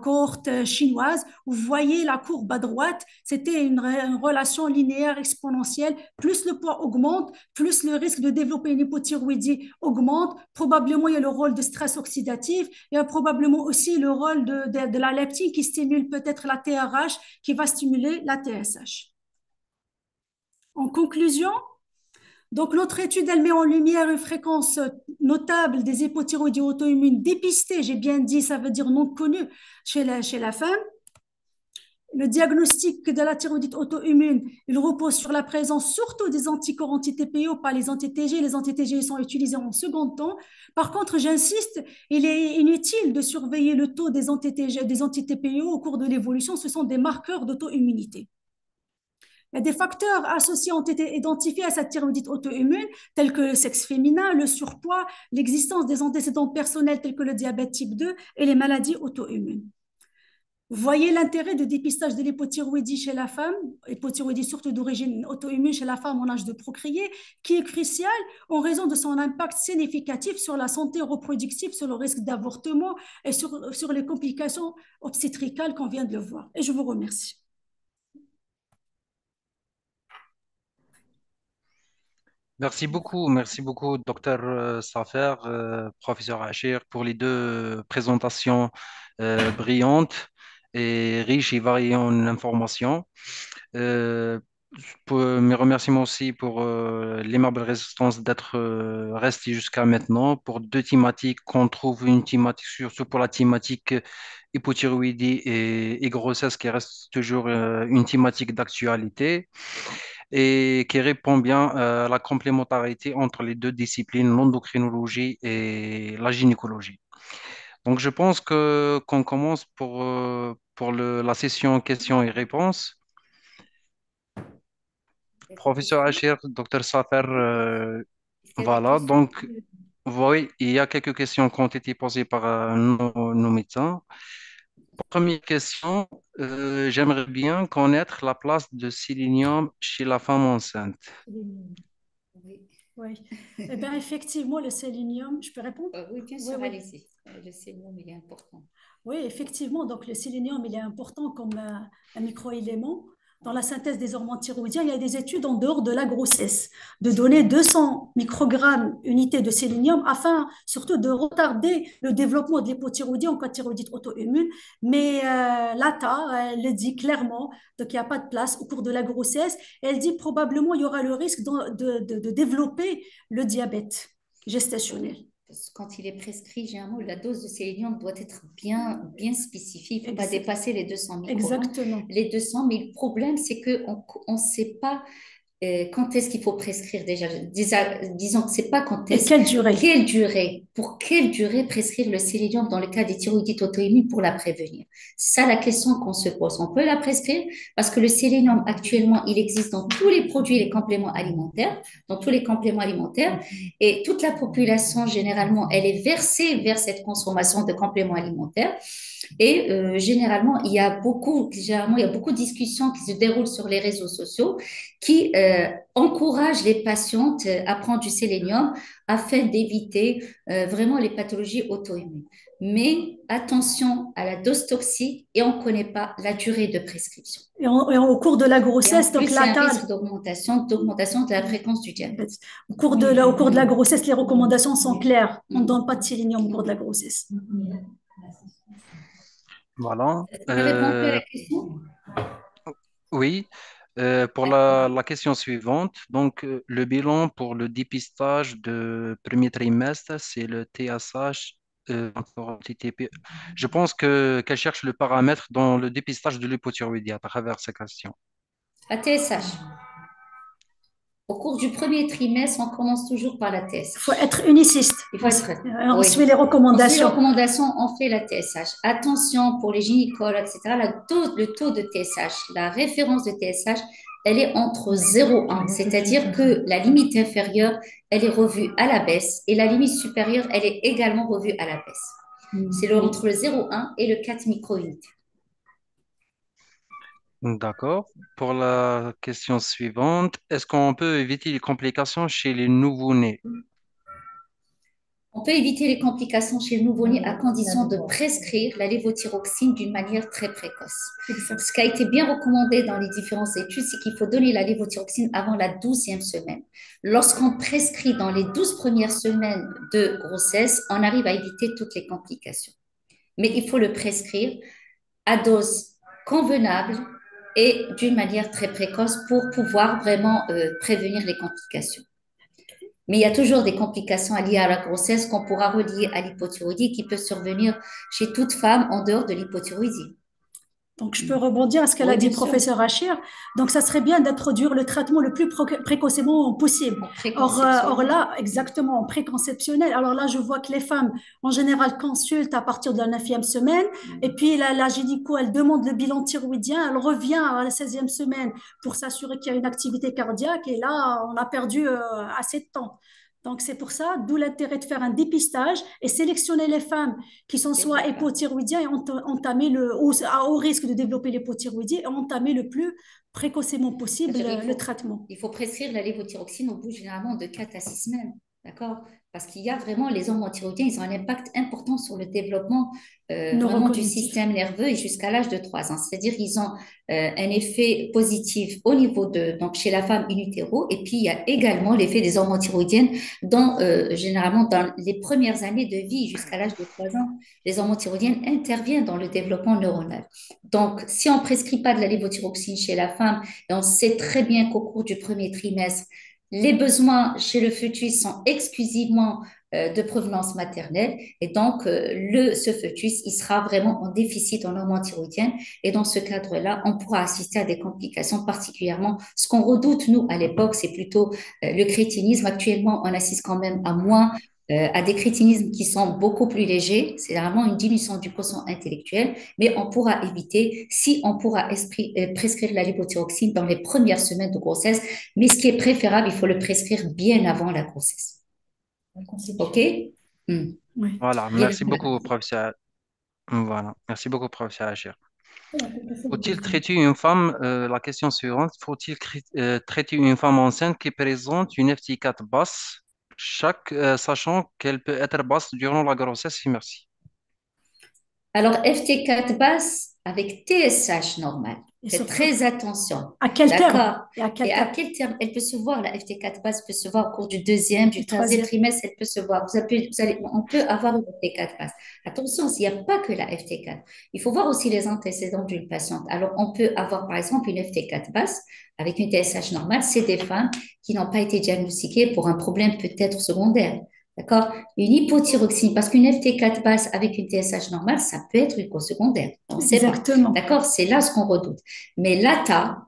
cohorte chinoise. Où vous voyez la courbe à droite, c'était une relation linéaire exponentielle. Plus le poids augmente, plus le risque de développer une hypothyroïdie augmente. Probablement, il y a le rôle de stress oxydatif. Il y a probablement aussi le rôle de la leptine qui stimule peut-être la TRH, qui va stimuler la TSH. En conclusion, donc notre étude, elle met en lumière une fréquence notable des hypothyroïdies auto-immunes dépistées, j'ai bien dit, ça veut dire non connues chez la femme. Le diagnostic de la thyroïdite auto-immune, il repose sur la présence surtout des anticorps anti-TPO, pas les anti-TG. Les anti-TG sont utilisés en second temps. Par contre, j'insiste, il est inutile de surveiller le taux des anti-TG, des anti-TPO au cours de l'évolution. Ce sont des marqueurs d'auto-immunité. Des facteurs associés ont été identifiés à cette thyroïdite auto-immune, tels que le sexe féminin, le surpoids, l'existence des antécédents personnels tels que le diabète type 2 et les maladies auto-immunes. Vous voyez l'intérêt de dépistage de l'hypothyroïdie chez la femme, hypothyroïdie surtout d'origine auto-immune chez la femme en âge de procréer, qui est crucial en raison de son impact significatif sur la santé reproductive, sur le risque d'avortement et sur les complications obstétricales qu'on vient de le voir. Et je vous remercie. Merci beaucoup, docteur Safer, professeur Achir, pour les deux présentations brillantes et riches et variées en informations. Euh, Mes remerciements aussi pour l'aimable résistance d'être resté jusqu'à maintenant pour deux thématiques qu'on trouve une thématique, surtout pour la thématique hypothyroïdie et grossesse qui reste toujours une thématique d'actualité et qui répond bien à la complémentarité entre les deux disciplines, l'endocrinologie et la gynécologie. Donc, je pense que qu'on commence pour la session questions et réponses. Quelques Professeur questions? Achir, docteur Safer, Est-ce qu'il y a des voilà. questions? Donc, oui, il y a quelques questions qui ont été posées par nos médecins. Première question, j'aimerais bien connaître la place de sélénium chez la femme enceinte. Oui. Oui. Eh bien, effectivement, le sélénium, je peux répondre? Oui, bien Oui, sûr, oui. allez-y. Le sérum, il est important. Oui, effectivement. Donc, le sélénium, il est important comme un microélément. dans la synthèse des hormones thyroïdiennes, il y a des études en dehors de la grossesse, de donner 200 microgrammes unités de sélénium afin surtout de retarder le développement de l'hypothyroïdie en cas de thyroïdite auto-immune. Mais l'ATA, elle le dit clairement, donc il n'y a pas de place au cours de la grossesse. Elle dit probablement il y aura le risque de développer le diabète gestationnel. Quand il est prescrit, généralement, la dose de sélénium doit être bien spécifiée. Il ne faut pas Ex- dépasser les 200 microgrammes. Exactement. Les 200, mais le problème, c'est qu'on ne sait pas quand est-ce qu'il faut prescrire déjà. Disons que c'est pas quand Et est-ce, quelle durée? quelle durée, pour quelle durée prescrire le sélénium dans le cas des thyroïdites auto-immunes pour la prévenir. C'est ça la question qu'on se pose. On peut la prescrire parce que le sélénium actuellement, il existe dans tous les produits et les compléments alimentaires, dans tous les compléments alimentaires, et toute la population, généralement, elle est versée vers cette consommation de compléments alimentaires. Et généralement, il y a beaucoup de discussions qui se déroulent sur les réseaux sociaux qui encouragent les patientes à prendre du sélénium afin d'éviter vraiment les pathologies auto-immunes. Mais attention à la dose toxique et on ne connaît pas la durée de prescription. Au cours de la Et en grossesse, donc plus, il y a un l'ATA, risque d'augmentation de la fréquence du diabète. au cours de la grossesse, les recommandations sont claires. On ne donne pas de sélénium au cours de la grossesse. Voilà. Vous avez répondu à la question? Oui. Pour la question suivante, donc le bilan pour le dépistage de premier trimestre, c'est le TSH. Encore un petit TP. Je pense que qu'elle cherche le paramètre dans le dépistage de l'hypothyroïdie à travers ces questions. La TSH. Au cours du premier trimestre, on commence toujours par la Il faut TSH. être uniciste. Il faut être prêt. On suit Oui. les On suit les recommandations. recommandations, on fait la TSH. Attention pour les gynécologues, etc. Le taux de TSH, la référence de TSH, elle est entre 0 et 1. C'est-à-dire que la limite inférieure, elle est revue à la baisse et la limite supérieure, elle est également revue à la baisse. C'est entre le 0,1 et le 4 microunités. D'accord. Pour la question suivante, est-ce qu'on peut éviter les complications chez les nouveau-nés? On peut éviter les complications chez le nouveau-né à condition de prescrire la lévothyroxine d'une manière très précoce. Exact. Ce qui a été bien recommandé dans les différentes études, c'est qu'il faut donner la lévothyroxine avant la 12e semaine. Lorsqu'on prescrit dans les 12 premières semaines de grossesse, on arrive à éviter toutes les complications. Mais il faut le prescrire à dose convenable et d'une manière très précoce pour pouvoir vraiment prévenir les complications. Mais il y a toujours des complications liées à la grossesse qu'on pourra relier à l'hypothyroïdie qui peut survenir chez toute femme en dehors de l'hypothyroïdie. Donc, je peux rebondir à ce qu'elle a Oui, dit, bien sûr, professeur Achir. Donc, ça serait bien d'introduire le traitement le plus précocement possible. en Or préconceptionnel. là, exactement, en préconceptionnel. Alors là, je vois que les femmes, en général, consultent à partir de la 9e semaine. Et puis, la gynéco, elle demande le bilan thyroïdien. Elle revient à la 16e semaine pour s'assurer qu'il y a une activité cardiaque. Et là, on a perdu assez de temps. Donc, c'est pour ça, d'où l'intérêt de faire un dépistage et sélectionner les femmes qui sont C'est soit ça. hypothyroïdiens et entamer à haut risque de développer l'hypothyroïdie et entamer le plus précocement possible C'est-à-dire le traitement. il faut prescrire la lévothyroxine au bout généralement de 4 à 6 semaines. D'accord? Parce qu'il y a vraiment les hormones thyroïdiennes, ils ont un impact important sur le développement vraiment du Neurocognitif. système nerveux et jusqu'à l'âge de 3 ans. C'est-à-dire qu'ils ont un effet positif au niveau donc chez la femme in utero et puis il y a également l'effet des hormones thyroïdiennes généralement dans les premières années de vie jusqu'à l'âge de 3 ans. Les hormones thyroïdiennes interviennent dans le développement neuronal. Donc, si on ne prescrit pas de la lévothyroxine chez la femme, et on sait très bien qu'au cours du premier trimestre, les besoins chez le fœtus sont exclusivement de provenance maternelle et donc ce fœtus, il sera vraiment en déficit en hormones thyroïdiennes et dans ce cadre-là, on pourra assister à des complications particulièrement. Ce qu'on redoute, nous, à l'époque, c'est plutôt le crétinisme. Actuellement, on assiste quand même à des crétinismes qui sont beaucoup plus légers. C'est vraiment une diminution du quotient intellectuel, mais on pourra éviter si on pourra prescrire la levothyroxine dans les premières semaines de grossesse. Mais ce qui est préférable, il faut le prescrire bien avant la grossesse. OK? Hmm. Oui. Voilà. Bien Merci avant la beaucoup, grossesse. professeur. Voilà. Merci beaucoup, professeur Achir. Faut-il traiter une femme, la question suivante, faut-il traiter une femme enceinte qui présente une FT4 basse, sachant qu'elle peut être basse durant la grossesse? Merci. Alors, FT4 basse avec TSH normal. Et Faites surtout, très attention. à quel terme? D'accord? Et à quel Et à terme? quel terme elle peut se voir, la FT4 base peut se voir au cours du deuxième, Du du troisième troisième. trimestre, elle peut se voir. On peut avoir une FT4 base. Attention, il n'y a pas que la FT4. Il faut voir aussi les antécédents d'une patiente. Alors, on peut avoir par exemple une FT4 basse avec une TSH normale. C'est des femmes qui n'ont pas été diagnostiquées pour un problème peut-être secondaire. D'accord? Une hypothyroxine, parce qu'une FT4 basse avec une TSH normale, ça peut être une cause secondaire. On ne sait pas. Exactement. D'accord? C'est là ce qu'on redoute. Mais l'ATA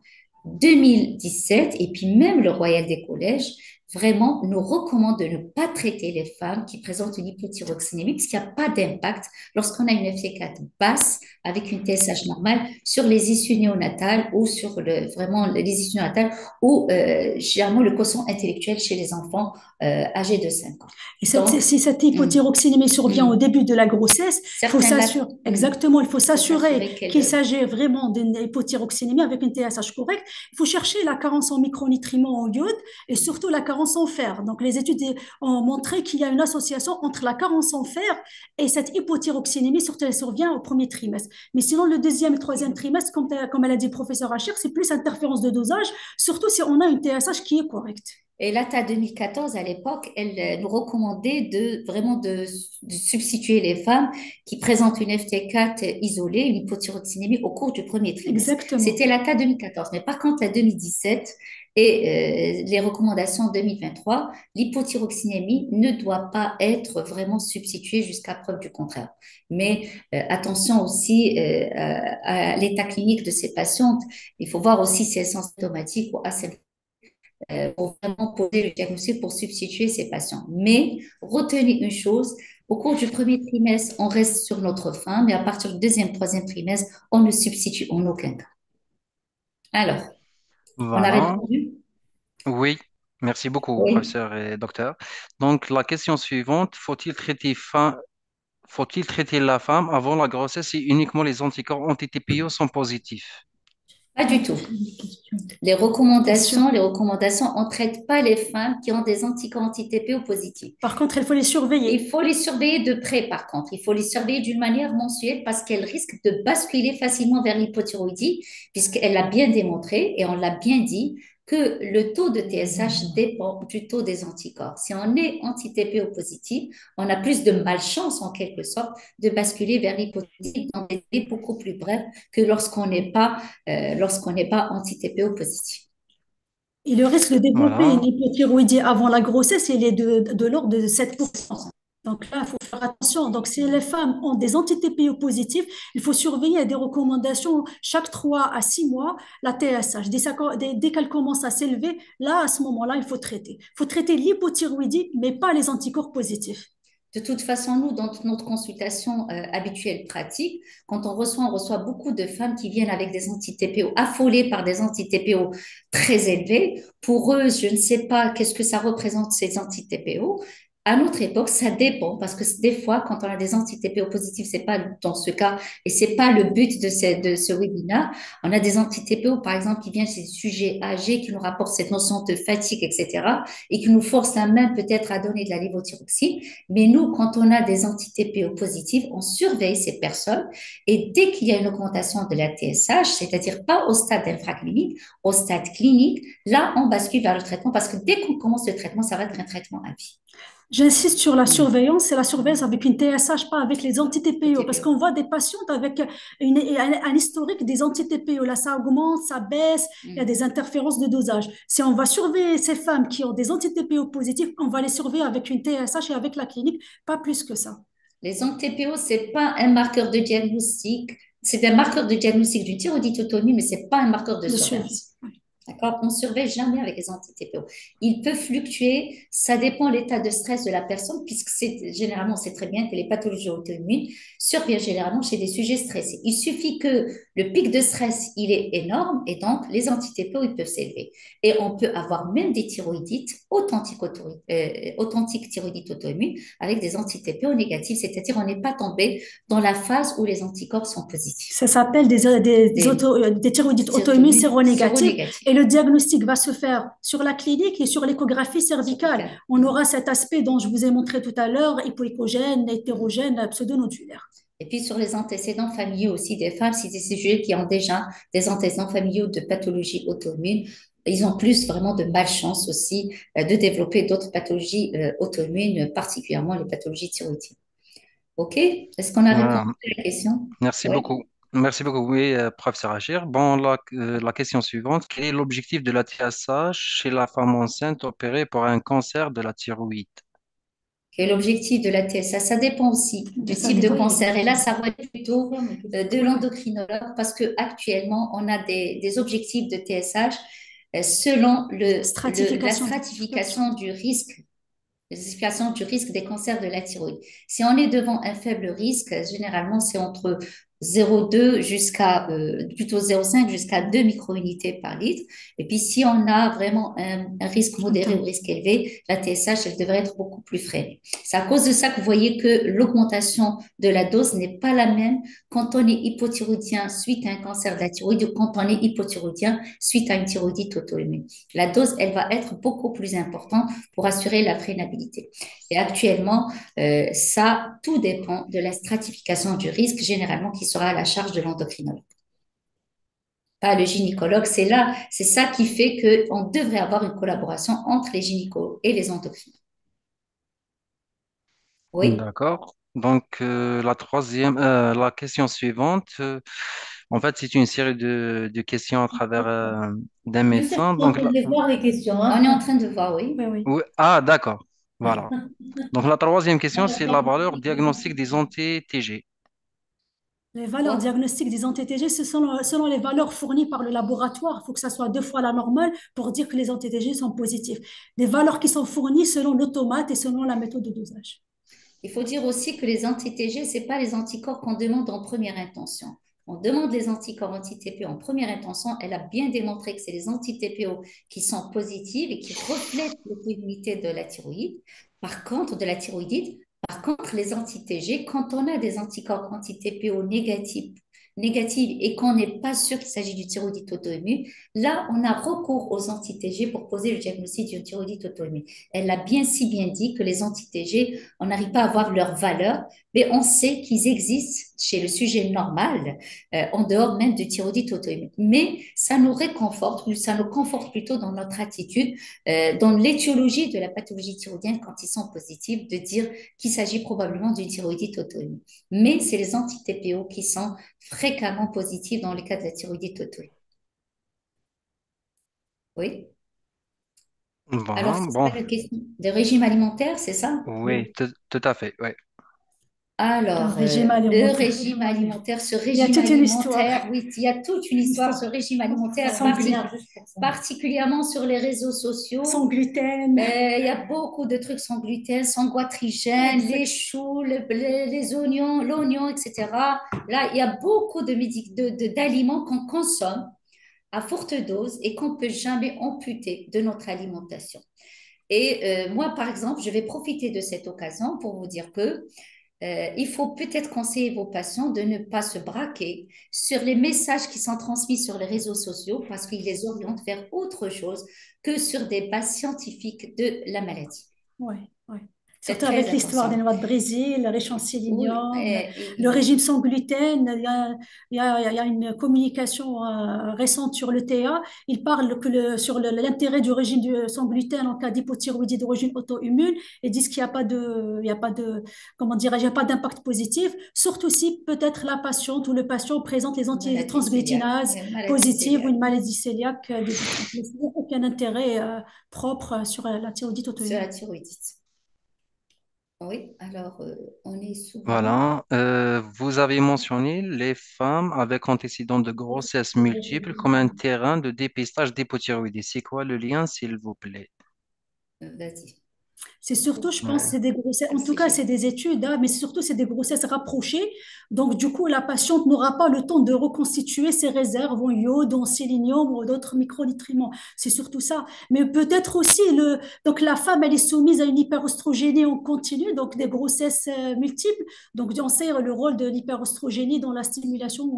2017 et puis même le Royal des collèges, vraiment nous recommande de ne pas traiter les femmes qui présentent une hypothyroxinémie parce qu'il n'y a pas d'impact lorsqu'on a une FT4 basse avec une TSH normale sur les issues néonatales ou sur vraiment les issues néonatales ou généralement le quotient intellectuel chez les enfants âgés de 5 ans. Et Donc, si cette hum, hypothyroxénémie survient au hum, début de la grossesse, il faut certains s'assurer, exactement, il faut faut s'assurer s'assurer qu'elles qu'il s'agit vraiment d'une hypothyroxénémie avec une TSH correcte. Il faut chercher la carence en micronutriments en iode et surtout la carence en fer. Donc, les études ont montré qu'il y a une association entre la carence en fer et cette hypothyroxénémie, surtout elle survient au premier trimestre. Mais sinon, le deuxième et troisième trimestre, comme elle a dit le professeur Achir, c'est plus interférence de dosage, surtout si on a une TSH qui est correcte. Et l'ATA 2014, à l'époque, elle nous recommandait de substituer les femmes qui présentent une FT4 isolée, une hypothyroxinémie au cours du premier trimestre. Exactement. C'était l'ATA 2014. Mais par contre, la 2017 et les recommandations 2023, l'hypothyroxinémie ne doit pas être vraiment substituée jusqu'à preuve du contraire. Mais attention aussi à l'état clinique de ces patientes. Il faut voir aussi si elles sont symptomatiques ou asymptomatiques pour vraiment poser le diagnostic pour substituer ces patients. Mais retenez une chose, au cours du premier trimestre, on reste sur notre faim, mais à partir du deuxième, troisième trimestre, on ne substitue en aucun cas. Alors, on a Voilà. répondu? Oui, merci beaucoup, Oui. professeur et docteur. Donc, la question suivante, faut-il traiter la femme avant la grossesse si uniquement les anticorps anti-TPO sont positifs? Pas du tout. Question. Les recommandations, on ne traite pas les femmes qui ont des anticorps anti-TPO positifs. Par contre, il faut les surveiller. Il faut les surveiller de près, par contre. Il faut les surveiller d'une manière mensuelle parce qu'elles risquent de basculer facilement vers l'hypothyroïdie, puisqu'elle l'a bien démontré et on l'a bien dit que le taux de TSH dépend du taux des anticorps. Si on est anti-TPO positif, on a plus de malchance, en quelque sorte, de basculer vers l'hypothyroïdie dans des délais beaucoup plus brefs que lorsqu'on n'est pas anti-TPO positif. Et le risque de développer une Voilà, hypothyroïdie avant la grossesse, il est de l'ordre de 7%. Donc là, il faut faire attention. Donc, si les femmes ont des anti-TPO positifs, il faut surveiller des recommandations chaque 3 à 6 mois, la TSH. Dès qu'elle commence à s'élever, là, à ce moment-là, il faut traiter. Il faut traiter l'hypothyroïdie, mais pas les anticorps positifs. De toute façon, nous, dans notre consultation habituelle pratique, quand on reçoit beaucoup de femmes qui viennent avec des anti-TPO, affolées par des anti-TPO très élevés. Pour eux, je ne sais pas qu'est-ce que ça représente ces anti-TPO. À notre époque, ça dépend parce que des fois, quand on a des anti-TPO positifs, c'est pas dans ce cas et c'est pas le but de ce webinaire. On a des anti-TPO, par exemple, qui viennent chez des sujets âgés, qui nous rapportent cette notion de fatigue, etc., et qui nous forcent la main peut-être à donner de la lévothyroxine. Mais nous, quand on a des anti-TPO positifs, on surveille ces personnes et dès qu'il y a une augmentation de la TSH, c'est-à-dire pas au stade infraclinique, au stade clinique, là, on bascule vers le traitement parce que dès qu'on commence le traitement, ça va être un traitement à vie. J'insiste sur la Mm. surveillance, c'est la surveillance avec une TSH, pas avec les anti-TPO, parce TPO. qu'on voit des patientes avec un historique des anti-TPO. Là, ça augmente, ça baisse, il y a Mm. des interférences de dosage. Si on va surveiller ces femmes qui ont des anti-TPO positifs, on va les surveiller avec une TSH et avec la clinique, pas plus que ça. Les anti-TPO, c'est pas un marqueur de diagnostic. C'est un marqueur de diagnostic du thyroïdite auto-immune, mais c'est pas un marqueur de Le suivi. surveillance. D'accord? On ne surveille jamais avec les anti-TPO. Il peut fluctuer, ça dépend de l'état de stress de la personne, puisque généralement, on sait très bien que les pathologies auto-immunes surviennent généralement chez des sujets stressés. Il suffit que le pic de stress, il est énorme, et donc les anti-TPO, ils peuvent s'élever. Et on peut avoir même des thyroïdites authentiques thyroïdites auto-immunes avec des anti-TPO négatifs, c'est-à-dire on n'est pas tombé dans la phase où les anticorps sont positifs. Ça s'appelle Des des thyroïdites auto-immunes thyroïdites séronégatives. Et séronégatifs. le diagnostic va se faire sur la clinique et sur l'échographie cervicale. On aura cet aspect dont je vous ai montré tout à l'heure, hypoéchogène, hétérogène, pseudonodulaire. Et puis sur les antécédents familiaux aussi des femmes, si c'est ces sujets qui ont déjà des antécédents familiaux de pathologies auto-immunes, ils ont plus vraiment de malchance aussi de développer d'autres pathologies auto-immunes, particulièrement les pathologies thyroïdiennes. OK? Est-ce qu'on a répondu Voilà. à la question? Merci Oui. beaucoup. Merci beaucoup, oui, professeur Achir. Bon, la question suivante, quel est l'objectif de la TSH chez la femme enceinte opérée pour un cancer de la thyroïde? Et l'objectif de la TSA, ça dépend aussi du Ça type de dépend. cancer. Et là, ça relève plutôt de l'endocrinologue parce que actuellement, on a des objectifs de TSH selon la Stratification. stratification du risque, des cancers de la thyroïde. Si on est devant un faible risque, généralement, c'est entre 0,2 jusqu'à plutôt 0,5 jusqu'à 2 micro-unités par litre. Et puis, si on a vraiment un risque modéré ou risque élevé, la TSH, elle devrait être beaucoup plus freinée. C'est à cause de ça que vous voyez que l'augmentation de la dose n'est pas la même quand on est hypothyroïdien suite à un cancer de la thyroïde ou quand on est hypothyroïdien suite à une thyroïdite auto-immune. La dose, elle va être beaucoup plus importante pour assurer la freinabilité. Et actuellement, ça, tout dépend de la stratification du risque, généralement qui sera à la charge de l'endocrinologue, pas le gynécologue. C'est là, c'est ça qui fait qu'on devrait avoir une collaboration entre les gynécos et les endocrinologues. Oui, D'accord. Donc, la question suivante, en fait, c'est une série de questions à travers d'un Je sais médecin. qu'on est en Donc, train de les voir, les questions, on est en hein. train de voir, oui. Oui, oui. oui, ah, d'accord. Voilà. Donc, la troisième question, Voilà, c'est la valeur diagnostique des anti-TG. Les C'est valeurs quoi? diagnostiques des anti-TG, c'est selon les valeurs fournies par le laboratoire. Il faut que ça soit 2 fois la normale pour dire que les anti-TG sont positifs. Des valeurs qui sont fournies selon l'automate et selon la méthode de dosage. Il faut dire aussi que les anti-TG, ce n'est pas les anticorps qu'on demande en première intention. On demande les anticorps anti-TPO en première intention. Elle a bien démontré que c'est les anti-TPO qui sont positifs et qui reflètent l'auto-immunité de la thyroïde. Par contre, de la thyroïdite, par contre, les anti-TG, quand on a des anticorps anti-TPO négatifs et qu'on n'est pas sûr qu'il s'agit du thyroïdite auto-immune, là, on a recours aux anti-TG pour poser le diagnostic d'une thyroïdite auto-immune. Elle a bien si bien dit que les anti-TG, on n'arrive pas à voir leur valeur, mais on sait qu'ils existent chez le sujet normal, en dehors même du thyroïdite auto-immune. Mais ça nous réconforte, ou ça nous conforte plutôt dans notre attitude, dans l'étiologie de la pathologie thyroïdienne quand ils sont positifs, de dire qu'il s'agit probablement d'une thyroïdite auto-immune. Mais c'est les anti-TPO qui sont fréquemment positifs dans le cas de la thyroïdite auto-immune. Oui. Alors, Voilà. c'est Bon, ça la question de régime alimentaire, c'est ça? oui, tout à fait. Oui. Un Alors, régime le alimentaire. régime alimentaire, ce Il y a régime toute une histoire. alimentaire, oui, il y a toute une Une histoire, ce histoire régime alimentaire, sans lumière, juste pour ça. particulièrement sur les réseaux sociaux. sans gluten. Il y a beaucoup de trucs sans gluten, sans goitrigène, les Exact. choux, les oignons, l'oignon, etc. Là, il y a beaucoup d'aliments qu'on consomme à forte dose et qu'on ne peut jamais amputer de notre alimentation. Et moi, par exemple, je vais profiter de cette occasion pour vous dire que il faut peut-être conseiller vos patients de ne pas se braquer sur les messages qui sont transmis sur les réseaux sociaux parce qu'ils les orientent vers autre chose que sur des bases scientifiques de la maladie. Ouais, ouais. Faites Surtout très avec l'histoire des attention. noix de Brésil, riche en Oui, sélénium, le régime sans gluten. Il y a une communication récente sur le TA. Il parle sur l'intérêt du régime sans gluten en cas d'hypothyroïdie d'origine auto-immune et disent qu'il n'y a pas il y a pas de, comment dirais-je, il n'y a pas d'impact positif. Surtout si peut-être la patiente ou le patient présente les maladie cœliaque. antitransglutinases Maladie positives ou une cœliaque. maladie cœliaque débutante. Mais il n'y a aucun intérêt propre sur la thyroïdite Sur auto-immune. la thyroïdite. Oui, alors on est souvent. Voilà. Vous avez mentionné les femmes avec antécédents de grossesse multiples comme un terrain de dépistage d'hypothyroïdie. C'est quoi le lien, s'il vous plaît? Vas-y. C'est surtout, je pense, Ouais. c'est des grossesses, en tout cas, c'est des études, hein, mais surtout, c'est des grossesses rapprochées. Donc, du coup, la patiente n'aura pas le temps de reconstituer ses réserves en iode, en sélénium ou d'autres micronutriments. C'est surtout ça. Mais peut-être aussi, donc la femme, elle est soumise à une hyperostrogénie en continu, donc des grossesses multiples. Donc, on sait le rôle de l'hyperostrogénie dans la stimulation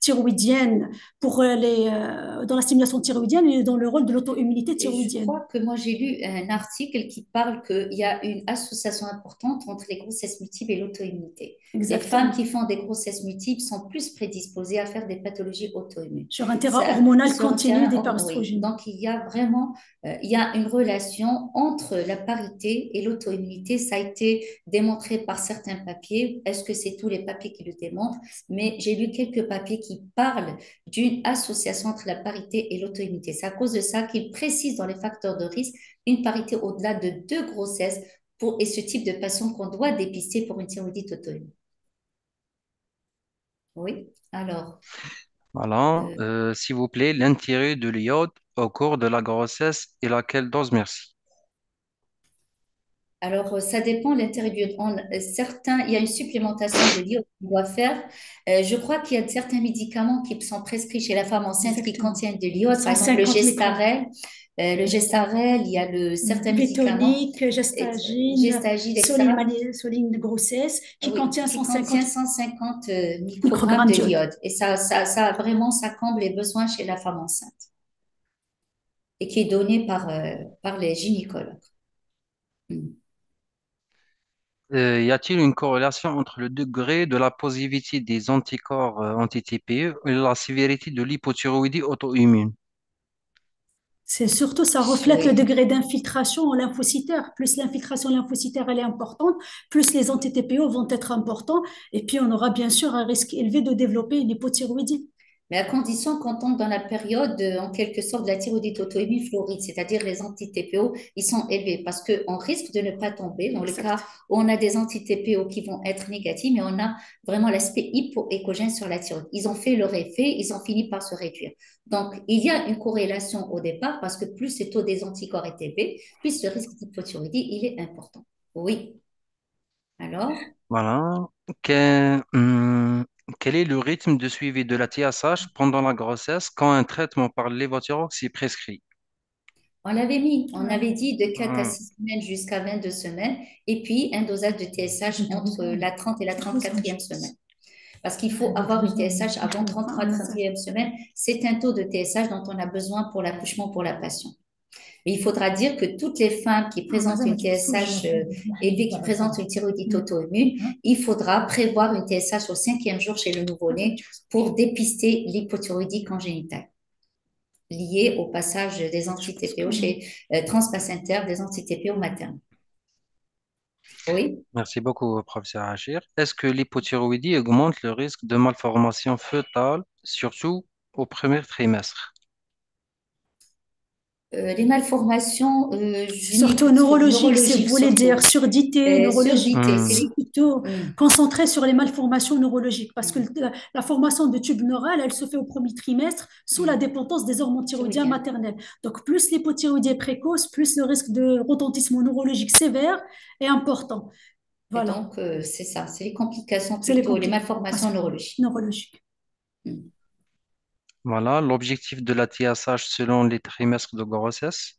thyroïdienne, dans la stimulation thyroïdienne et dans le rôle de l'auto-immunité Et je thyroïdienne. crois que moi j'ai lu un article qui parle qu'il y a une association importante entre les grossesses multiples et l'auto-immunité. Les Exactement. femmes qui font des grossesses multiples sont plus prédisposées à faire des pathologies auto-immunes. Sur un terrain hormonal Sur un continu terrain, oui. d'hyperestrogène. Donc, il y a vraiment il y a une relation entre la parité et l'auto-immunité. Ça a été démontré par certains papiers. Est-ce que c'est tous les papiers qui le démontrent? Mais j'ai lu quelques papiers qui parlent d'une association entre la parité et l'auto-immunité. C'est à cause de ça qu'ils précisent dans les facteurs de risque une parité au-delà de 2 grossesses et ce type de patient qu'on doit dépister pour une thyroïdite auto-immune. Oui, alors. Voilà. S'il vous plaît, l'intérêt de l'iode au cours de la grossesse et laquelle dose, merci. Alors, ça dépend de l'intérêt du iode. Certains, il y a une supplémentation de l'iode qu'on doit faire. Je crois qu'il y a certains médicaments qui sont prescrits chez la femme enceinte qui Exactement. contiennent de l'iode. Par exemple, le 150 microgrammes. Gestarel. Le Gestarel, il y a certains médicaments, Vétonique, gestagine, Gestagine, etc. Soline de grossesse, qui Oui, contient qui 150 contient 150 microgrammes microgrammes de d'iode. l'iode. Et vraiment, ça comble les besoins chez la femme enceinte et qui est donné par les gynécologues. Mm. Y a-t-il une corrélation entre le degré de la positivité des anticorps anti-TPE et la sévérité de l'hypothyroïdie auto-immune? C'est surtout, ça reflète le Oui. degré d'infiltration en lymphocytaire. Plus l'infiltration lymphocytaire elle est importante, plus les anti-TPO vont être importants. Et puis, on aura bien sûr un risque élevé de développer une hypothyroïdie. Mais à condition qu'on tombe dans la période, en quelque sorte, de la thyroïdite auto-immune floride, c'est-à-dire les anti-TPO, ils sont élevés parce qu'on risque de ne pas tomber dans le cas où on a des anti-TPO qui vont être négatifs, mais on a vraiment l'aspect hypoécogène sur la thyroïde. Ils ont fait leur effet, ils ont fini par se réduire. Donc, il y a une corrélation au départ parce que plus le taux des anticorps est élevé, plus le risque d'hypothyroïdie, il est important. Oui. Alors? Voilà. Quel est le rythme de suivi de la TSH pendant la grossesse quand un traitement par lévothyrox est prescrit? On l'avait mis, on Ouais. avait dit de 4 à Hmm. 6 semaines jusqu'à 22 semaines, et puis un dosage de TSH entre la 30 et la 34e semaine. Parce qu'il faut avoir une TSH avant 33e semaine. C'est un taux de TSH dont on a besoin pour l'accouchement pour la patiente. Mais il faudra dire que toutes les femmes qui présentent une TSH élevée, qui présentent une thyroïdite auto-immune, il faudra prévoir une TSH au 5e jour chez le nouveau-né pour dépister l'hypothyroïdie congénitale liée au passage des anti-TPO chez transplacentaires, des anti-TPO maternes. Oui. Merci beaucoup, professeur Achir. Est-ce que l'hypothyroïdie augmente le risque de malformation fœtale, surtout au premier trimestre? Les malformations Surtout neurologiques, si vous neurologiques voulez surtout. dire surdité neurologique. Surdité, Hmm. c'est C'est les... plutôt Mm, concentré sur les malformations neurologiques parce que mm, la formation de tube neural, elle se fait au premier trimestre sous la mm. dépendance des hormones thyroïdiennes Thyroïdien. maternelles. Donc, plus l'hypothyroïdie est précoce, plus le risque de retentissement neurologique sévère est important. Et Voilà, donc, c'est ça, c'est les complications c'est les plutôt, les complications malformations neurologiques. neurologiques. Mm. Voilà, l'objectif de la TSH selon les trimestres de grossesse.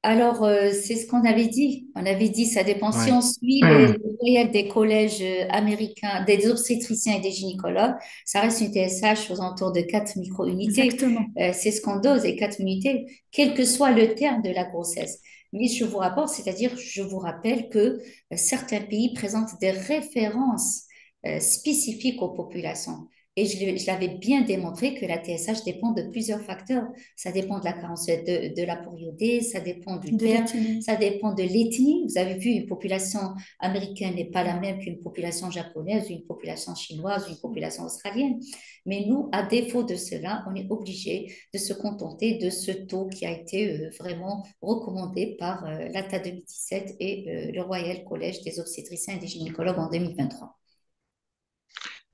Alors, c'est ce qu'on avait dit. On avait dit, ça dépend. Si Oui. on suit les moyennes des collèges américains, des obstétriciens et des gynécologues, ça reste une TSH aux alentours de 4 micro-unités. Exactement. C'est ce qu'on dose, et 4 unités, quel que soit le terme de la grossesse. Mais je vous rapporte, c'est-à-dire, je vous rappelle que certains pays présentent des références spécifiques aux populations. Et je l'avais bien démontré que la TSH dépend de plusieurs facteurs. Ça dépend de la carence de la périodée, ça dépend du De terme, l'ethnie. ça dépend de l'ethnie. Vous avez vu, une population américaine n'est pas la même qu'une population japonaise, une population chinoise, une population australienne. Mais nous, à défaut de cela, on est obligé de se contenter de ce taux qui a été vraiment recommandé par l'ATA 2017 et le Royal College des obstétriciens et des gynécologues en 2023.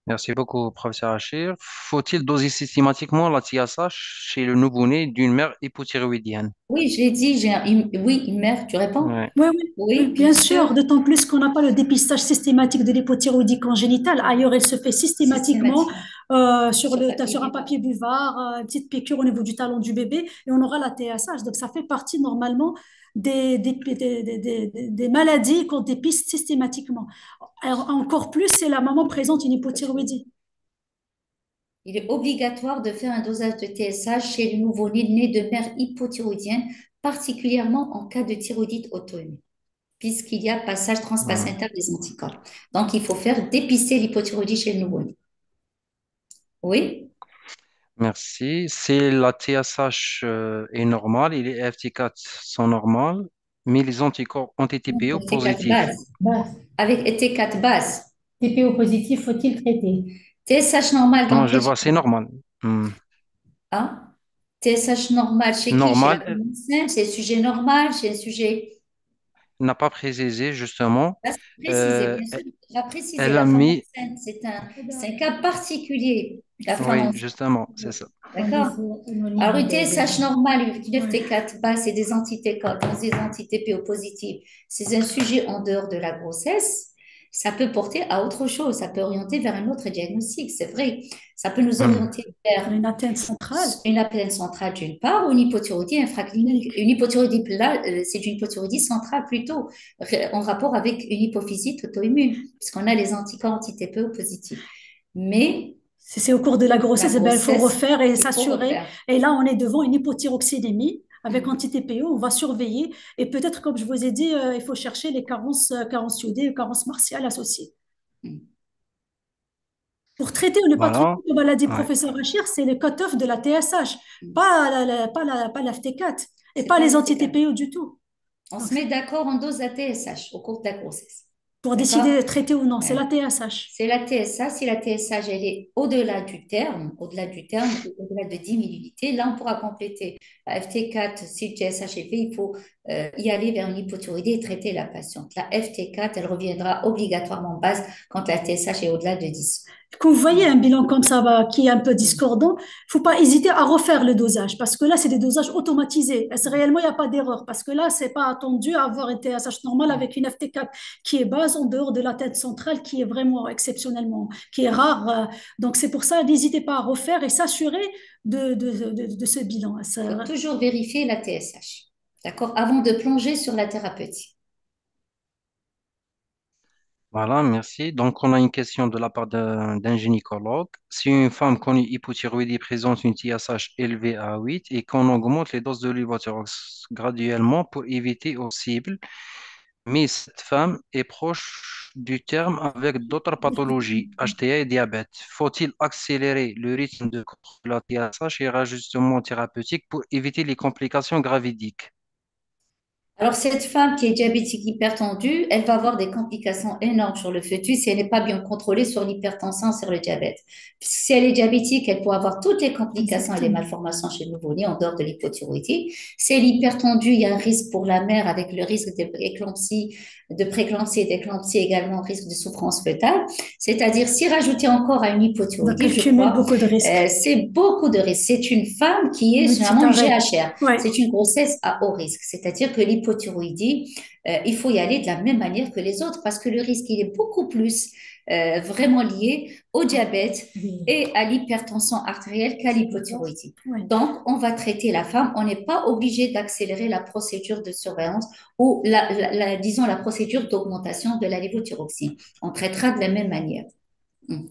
Merci beaucoup, professeur Achir. Faut-il doser systématiquement la TSH chez le nouveau-né d'une mère hypothyroïdienne? Oui, je l'ai dit, oui, une mère, tu réponds? Ouais. Oui, oui, oui, Oui, bien bien sûr, sûr, d'autant plus qu'on n'a pas le dépistage systématique de l'hypothyroïdie congénitale. Ailleurs, elle se fait systématiquement systématiquement. Sur papier sur un buvard. papier buvard, une petite piqûre au niveau du talon du bébé, et on aura la TSH. Donc, ça fait partie normalement des maladies qu'on dépiste systématiquement. Alors, encore plus, si la maman présente une hypothyroïdie. Il est obligatoire de faire un dosage de TSH chez le nouveau-né né de mère hypothyroïdienne particulièrement en cas de thyroïdite auto-immune, puisqu'il y a passage Mhm. transplacentaire des anticorps. Donc, il faut faire dépister l'hypothyroïdie chez le nouveau-né. Oui? Merci. Si la TSH est normale et les FT4 sont normales, mais les anticorps anti-TPO FT4 positifs. base. Base. Avec ET4 base. TPO positif, faut-il traiter? TSH normal dans Non, je quel vois, c'est sujet? normal. Hmm. Hein? TSH normal chez qui? Chez la Normal, femme enceinte? Chez le sujet normal? Chez le sujet... n'a pas précisé justement. Là, c'est précisé, Euh, bien sûr. Il a précisé Elle la a femme mis, enceinte. C'est un cas particulier, la femme oui, enceinte. justement, c'est ça. On dit D'accord? c'est Alors, anonyme une TSH normale, une Ouais. FT4 bas, c'est des anti-TPO positifs. C'est un sujet en dehors de la grossesse. Ça peut porter à autre chose. Ça peut orienter vers un autre diagnostic, c'est vrai. Ça peut nous Hmm. orienter vers Une atteinte centrale. une apnée centrale d'une part ou une hypothyroïdie infraclinique. Une hypothyroïdie, là, c'est une hypothyroïdie centrale plutôt, en rapport avec une hypophysite auto-immune, puisqu'on a les anticorps anti-TPO positifs. Mais Si c'est au cours de la la grossesse, eh ben, il faut grossesse, refaire et il faut s'assurer. refaire. Et là, on est devant une hypothyroxidémie avec Mm. anti-TPO. On va surveiller. Et peut-être, comme je vous ai dit, il faut chercher les carences iodées ou carences martiales associées. Mm. Pour traiter ou ne pas traiter Voilà. la maladie, Ouais. professeur Achir, c'est le cut-off de la TSH, Mm. pas la FT4 et C'est pas pas les FT4. anti-TPO du tout. On Donc, se met d'accord en dose ATSH au cours de la grossesse. pour décider D'accord? de traiter ou non, c'est Ouais. la TSH. C'est la TSA. Si la TSH, elle est au-delà du terme, ou au-delà de 10 millilitres, là, on pourra compléter la FT4. Si le TSH est fait, il faut y aller vers une hypothyroïdie et traiter la patiente. La FT4, elle reviendra obligatoirement en base quand la TSH est au-delà de 10. Quand vous voyez Mm. un bilan comme ça qui est un peu discordant, il ne faut pas hésiter à refaire le dosage parce que là, c'est des dosages automatisés. Est-ce réellement, il n'y a pas d'erreur parce que là, c'est pas attendu à avoir un TSH normal avec une FT4 qui est basse en dehors de la tête centrale qui est vraiment exceptionnellement, qui est rare. Donc, c'est pour ça, n'hésitez pas à refaire et s'assurer de ce bilan. Il faut toujours vérifier la TSH. D'accord? Avant de plonger sur la thérapeutique. Voilà, merci. Donc, on a une question de la part d'un gynécologue. Si une femme connue hypothyroïdie présente une TSH élevée à 8 et qu'on augmente les doses de levothyrox graduellement pour éviter au cible, mais cette femme est proche du terme avec d'autres pathologies, HTA et diabète, faut-il accélérer le rythme de contrôle de la TSH et rajustement thérapeutique pour éviter les complications gravidiques? Alors, cette femme qui est diabétique hypertendue, elle va avoir des complications énormes sur le fœtus si elle n'est pas bien contrôlée sur l'hypertension, sur le diabète. Si elle est diabétique, elle pourra avoir toutes les complications et les Exactement. malformations chez le nouveau-né en dehors de l'hypothyroïdie. Si elle est hypertendue, il y a un risque pour la mère avec le risque de préclampsie et d'éclampsie également, risque de souffrance fœtale. C'est-à-dire, si rajouter encore à une Donc, hypothyroïdie, elle je cumule crois, beaucoup de risques. c'est beaucoup de risques. C'est une femme qui est Un petit généralement une arrêt. GHR. Ouais. C'est une grossesse à haut risque. C'est-à-dire que l'hypothyroïdie, il faut y aller de la même manière que les autres parce que le risque, il est beaucoup plus vraiment lié au diabète et à l'hypertension artérielle qu'à l'hypothyroïdie. Ouais. Donc, on va traiter la femme. On n'est pas obligé d'accélérer la procédure de surveillance ou, disons, la procédure d'augmentation de la lévothyroxine. On traitera de la même manière. Mm.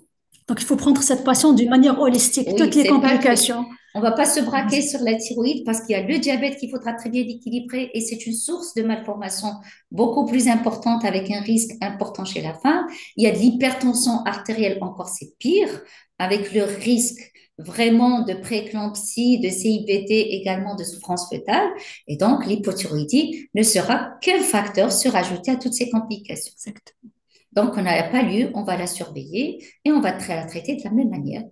Donc, il faut prendre cette patiente d'une manière holistique, Oui, toutes les c'est pas que complications. on va pas se braquer sur la thyroïde parce qu'il y a le diabète qu'il faudra très bien équilibrer et c'est une source de malformation beaucoup plus importante avec un risque important chez la femme. Il y a de l'hypertension artérielle, encore c'est pire, avec le risque vraiment de prééclampsie, de CIVT, également de souffrance fœtale. Et donc, l'hypothyroïdie ne sera qu'un facteur surajouté à toutes ces complications. Exact. Donc, on n'a pas lieu, on va la surveiller et on va la traiter de la même manière.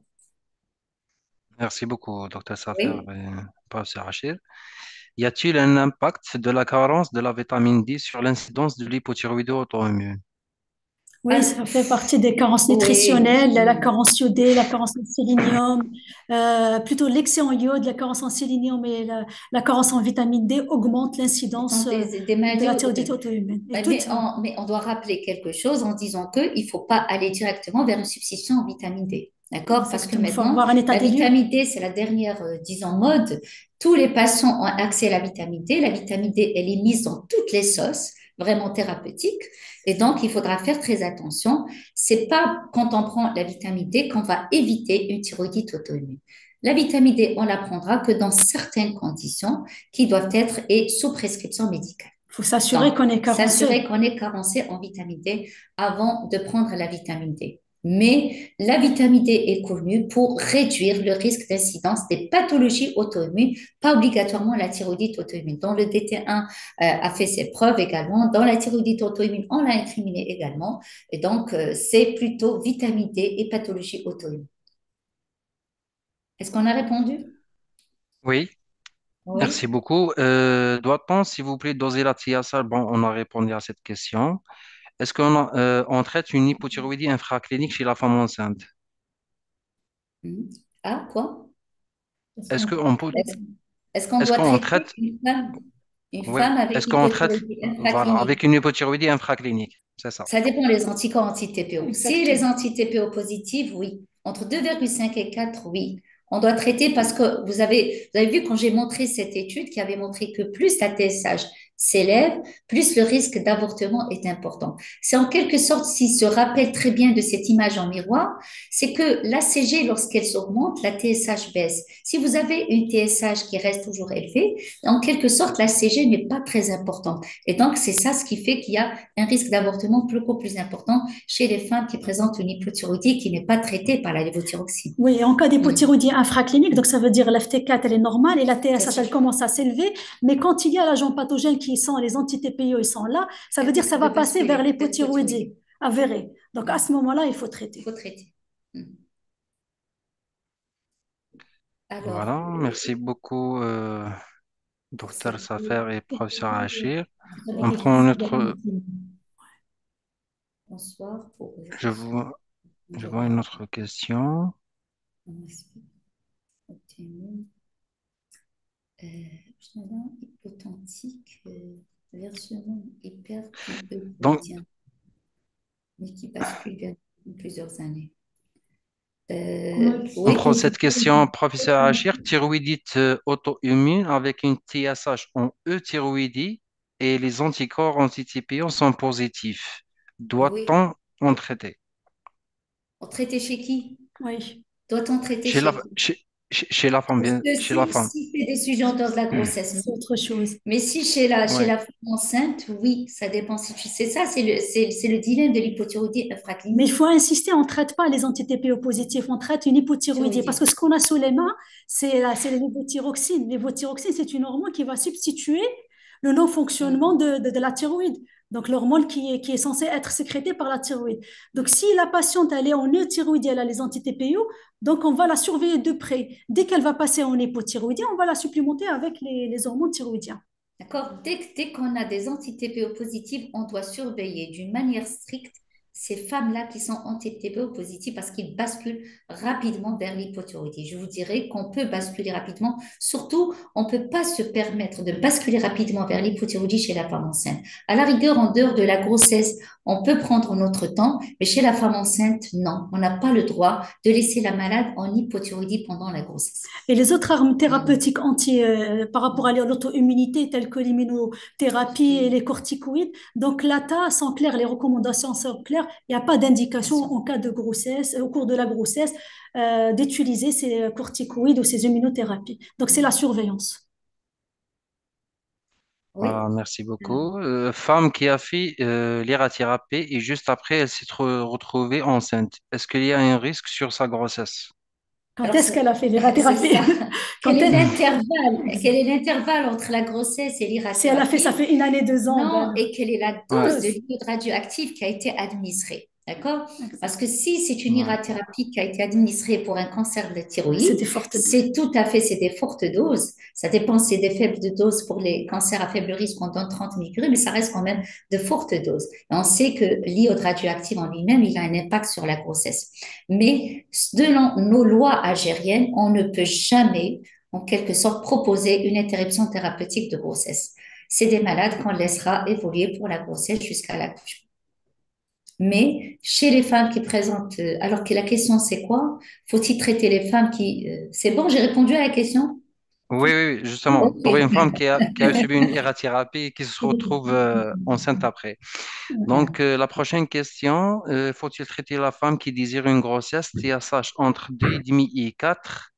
Merci beaucoup, docteur Safer Oui. et professeur Rachid. Y a-t-il un impact de la carence de la vitamine D sur l'incidence de l'hypothyroïdie auto-immune? Oui, Ah, ça fait partie des carences oui. nutritionnelles, la carence iodée, la carence en sélénium, plutôt l'excès en iode, la carence en sélénium et la carence en vitamine D augmente l'incidence Dans des de maladies la thyroïdite auto-immune. Et mais, toutes, mais on doit rappeler quelque chose en disant qu'il ne faut pas aller directement vers une substitution en vitamine D. D'accord? Parce que exactement, il faut maintenant, avoir un état la des lieux. vitamine D, c'est la dernière, disons, mode. Tous les patients ont accès à la vitamine D. La vitamine D, elle est mise dans toutes les sauces, vraiment thérapeutique. Et donc, il faudra faire très attention. C'est pas quand on prend la vitamine D qu'on va éviter une thyroïdite auto-immune. La vitamine D, on la prendra que dans certaines conditions qui doivent être et sous prescription médicale. Il faut s'assurer Donc, qu'on est s'assurer carencé. qu'on est carencé en vitamine D avant de prendre la vitamine D. Mais la vitamine D est connue pour réduire le risque d'incidence des pathologies auto-immunes, pas obligatoirement la thyroïdite auto-immune. Dans le DT1 a fait ses preuves également. Dans la thyroïdite auto-immune, on l'a incriminé également. Et donc, c'est plutôt vitamine D et pathologie auto-immune. Est-ce qu'on a répondu? Oui, merci Oui. beaucoup. Doit-on, s'il vous plaît, doser la thiazide? Bon, on a répondu à cette question. Est-ce on traite une hypothyroïdie infraclinique chez la femme enceinte? Mhm. Ah, quoi? Est-ce Est-ce qu'on qu'on peut, Est-ce est-ce qu'on est-ce doit qu'on traiter traite, une oui, femme avec est-ce qu'on traite, hypothyroïdie voilà, infraclinique? avec une hypothyroïdie infraclinique? C'est ça. Ça dépend les anticorps anti-TPO. Si les Exactement. anti-TPO positives, oui. Entre 2,5 et 4, oui. On doit traiter parce que vous avez vu quand j'ai montré cette étude qui avait montré que plus la TSH s'élève, plus le risque d'avortement est important. C'est en quelque sorte, s'il se rappelle très bien de cette image en miroir, c'est que l'ACG, lorsqu'elle s'augmente, la TSH baisse. Si vous avez une TSH qui reste toujours élevée, en quelque sorte, l'ACG n'est pas très importante. Et donc, c'est ça ce qui fait qu'il y a un risque d'avortement beaucoup plus important chez les femmes qui présentent une hypothyroïdie qui n'est pas traitée par la lévothyroxine. Oui, et en cas Mm. d'hypothyroïdie infraclinique, donc ça veut dire l'FT4, elle est normale et la C'est TSH, sûr. elle commence à s'élever. Mais quand il y a l'agent pathogène qui sont, les anti-TPO, ils sont là, ça veut Elle dire que ça risque de va passer vers basculer, d'être hypothyroïdie. l'hypothyroïdie avérée. Donc à Mm. ce moment-là, il faut Il traiter. faut traiter. Mm. Alors, Voilà, merci beaucoup, merci docteur beaucoup. Safer et professeur Achir. ce sont des On questions prend sur la notre, médecine. Bonsoir pour je vois, je de vois une autre question. la Schneider hypothentique version Donc, hyperthyroïdien, mais qui bascule bien plusieurs années. on Oui, prend cette question, professeur Achir, thyroïdite auto-immune avec une TSH en euthyroïdie et les anticorps anti-TPO sont positifs. oui. Doit-on en traiter? On traitait chez qui? Oui. Doit-on traiter Chez la, chez qui? chez la femme, Parce bien, que chez la femme. si c'est des sujets en dehors de la grossesse, C'est non. autre chose. Mais si chez Ouais. la femme enceinte, oui, ça dépend. Si tu sais ça, c'est le dilemme de l'hypothyroïdie Mais il infraclinique faut insister, on ne traite pas les anti-TPO positifs, on traite une hypothyroïdie. Parce que thyroïdienne. ce qu'on a sous les mains, c'est les lévothyroxines. Lévothyroxine, c'est une hormone qui va substituer le non-fonctionnement Mm. de la thyroïde. Donc, l'hormone qui est censée être sécrétée par la thyroïde. Donc, si la patiente, elle est en euthyroïdie, elle a les anti-TPO, donc on va la surveiller de près. Dès qu'elle va passer en hypothyroïdie, on va la supplémenter avec les hormones thyroïdiennes. D'accord? Dès qu'on a des anti-TPO positives, on doit surveiller d'une manière stricte ces femmes-là qui sont anti-TPO positives parce qu'ils basculent rapidement vers l'hypothyroïdie. Je vous dirais qu'on peut basculer rapidement. Surtout, on ne peut pas se permettre de basculer rapidement vers l'hypothyroïdie chez la femme enceinte. À la rigueur, en dehors de la grossesse, on peut prendre notre temps, mais chez la femme enceinte, non. On n'a pas le droit de laisser la malade en hypothyroïdie pendant la grossesse. Et les autres armes Mm. thérapeutiques par rapport à l'auto-immunité, telles que l'immunothérapie et les corticoïdes, donc l'ATA sont claires, les recommandations sont claires. Il n'y a pas Bien d'indication sûr. en cas de grossesse, au cours de la grossesse, d'utiliser ces corticoïdes ou ces immunothérapies. Donc c'est la Mm. surveillance. Voilà, Oui. merci beaucoup. Femme qui a fait l'irathérapie et juste après, elle s'est retrouvée enceinte. Est-ce qu'il y a un risque sur sa grossesse? Quand Alors, est-ce qu'elle a fait c'est l'irathérapie? ça. Quand elle, Quel est l'intervalle entre la grossesse et si elle a fait, ça l'irathérapie? fait une année, 2 ans, Non, ben, et quelle est la Ouais, dose de dose. l'iode radioactif qui a été administrée? D'accord? Parce Exact. que si c'est une ouais. irathérapie qui a été administrée pour un cancer de la C'est thyroïde, des fortes doses. c'est tout à fait, c'est des fortes doses. Ça dépend, c'est des faibles doses pour les cancers à faible risque, on donne 30 mg, mais ça reste quand même de fortes doses. Et on sait que l'iode radioactif en lui-même, il a un impact sur la grossesse. Mais selon nos lois algériennes, on ne peut jamais, en quelque sorte, proposer une interruption thérapeutique de grossesse. C'est des malades qu'on laissera évoluer pour la grossesse jusqu'à l'accouchement. Mais chez les femmes qui présentent, alors que la question c'est quoi? Faut-il traiter les femmes qui... c'est bon, j'ai répondu à la question? Oui, oui, oui, justement, Ok. pour une femme qui a subi une irathérapie et qui se C'est des retrouve questions. enceinte après. Voilà. Donc, la prochaine question, faut-il traiter la femme qui désire une grossesse TSH entre 2,5 et 4?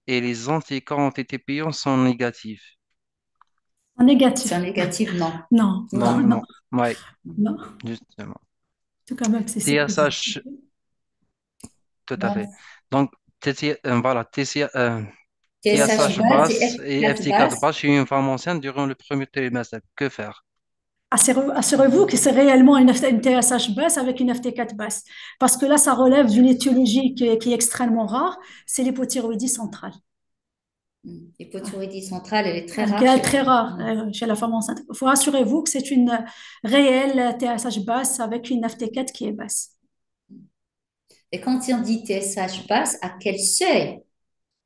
et les anticorps anti-TPO sont négatifs. En C'est négatif. un négatif, non. Non, Donc, Non. non, non. Oui, non. justement. Tout quand même, c'est positif. TSH, tout à fait. Donc, Donc, voilà, TSH TSH basse et basse et F4 FT4 basse. basse chez une femme enceinte durant le premier trimestre. Que faire? Assurez-vous que c'est réellement une TSH basse avec une FT4 basse. Parce que là, ça relève d'une étiologie qui est extrêmement rare, c'est l'hypothyroïdie centrale. L'hypothyroïdie centrale, elle est très Elle rare est chez la très femme. rare chez la femme enceinte. Il faut assurez-vous que c'est une réelle TSH basse avec une FT4 qui est basse. Et quand on dit TSH basse, à quel seuil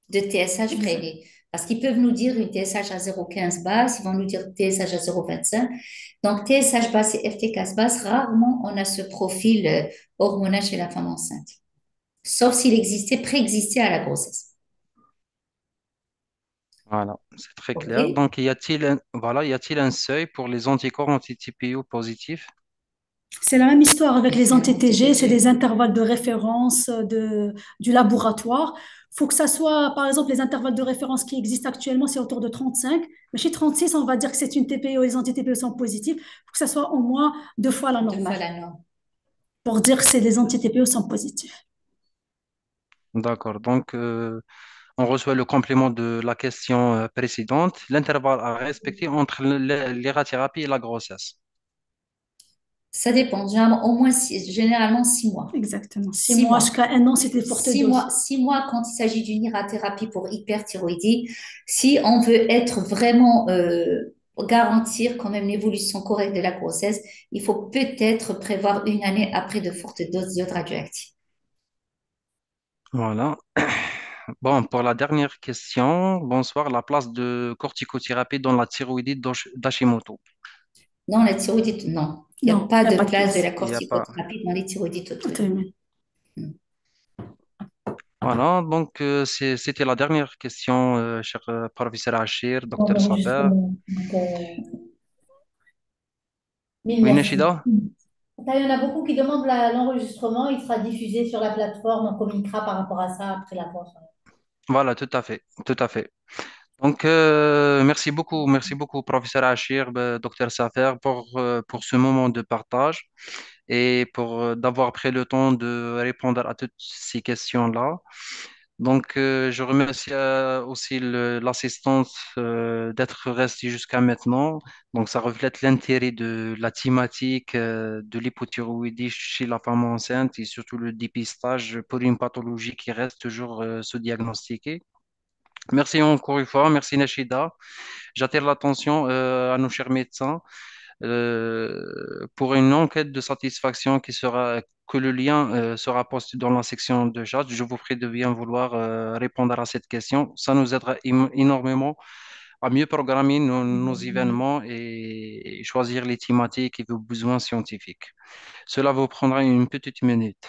de TSH vous Exact. allez? Parce qu'ils peuvent nous dire une TSH à 0,15 basse, ils vont nous dire TSH à 0,25. Donc, TSH basse et FT4 basse, rarement on a ce profil hormonal chez la femme enceinte. Sauf s'il existait, préexistait à la grossesse. Voilà, c'est très OK? clair. Donc, voilà, y a-t-il un seuil pour les anticorps anti-TPO positifs? C'est la même histoire avec les anti-TG, c'est des Anti-TG. intervalles de référence du laboratoire. Il faut que ça soit, par exemple, les intervalles de référence qui existent actuellement, c'est autour de 35. Mais chez 36, on va dire que c'est une TPO, les anti-TPO sont positifs. Il faut que ça soit au moins deux fois la Deux fois normale la norme. pour dire que c'est des anti-TPO sont positifs. D'accord. Donc, on reçoit le complément de la question précédente. L'intervalle à respecter entre l'irathérapie et la grossesse. Ça dépend. Généralement 6 mois. Exactement. Six Six mois mois. jusqu'à un an, c'était forte Six mois, dose. 6 mois quand il s'agit d'une irathérapie pour hyperthyroïdie. Si on veut être vraiment garantir quand même l'évolution correcte de la grossesse, il faut peut-être prévoir une année après de fortes doses d'iode radioactive. Voilà. Bon, pour la dernière question, bonsoir. La place de corticothérapie dans la thyroïdite d'Hashimoto. Non, la thyroïdite, non. Il n'y a Non, pas il n'y a de pas de place de place. la Il n'y a pas. corticothérapie dans les thyroïdites auto-immunes. Auto-immune. Voilà, donc c'était la dernière question, cher professeur Achir, Bon, docteur Safer. l'enregistrement. Donc, mille Oui, merci. Nechida? Là, il y en a beaucoup qui demandent l'enregistrement. Il sera diffusé sur la plateforme. On communiquera par rapport à ça après la pause. Voilà, tout à fait, tout à fait. Donc, merci beaucoup, professeur Achir, docteur Safer, pour ce moment de partage et pour d'avoir pris le temps de répondre à toutes ces questions-là. Donc, je remercie aussi l'assistance d'être resté jusqu'à maintenant. Donc, ça reflète l'intérêt de la thématique de l'hypothyroïdie chez la femme enceinte et surtout le dépistage pour une pathologie qui reste toujours sous-diagnostiquée. Merci encore une fois, merci Nashida. J'attire l'attention à nos chers médecins pour une enquête de satisfaction que le lien sera posté dans la section de chat. Je vous prie de bien vouloir répondre à cette question. Ça nous aidera énormément à mieux programmer nos événements et choisir les thématiques et vos besoins scientifiques. Cela vous prendra une petite minute.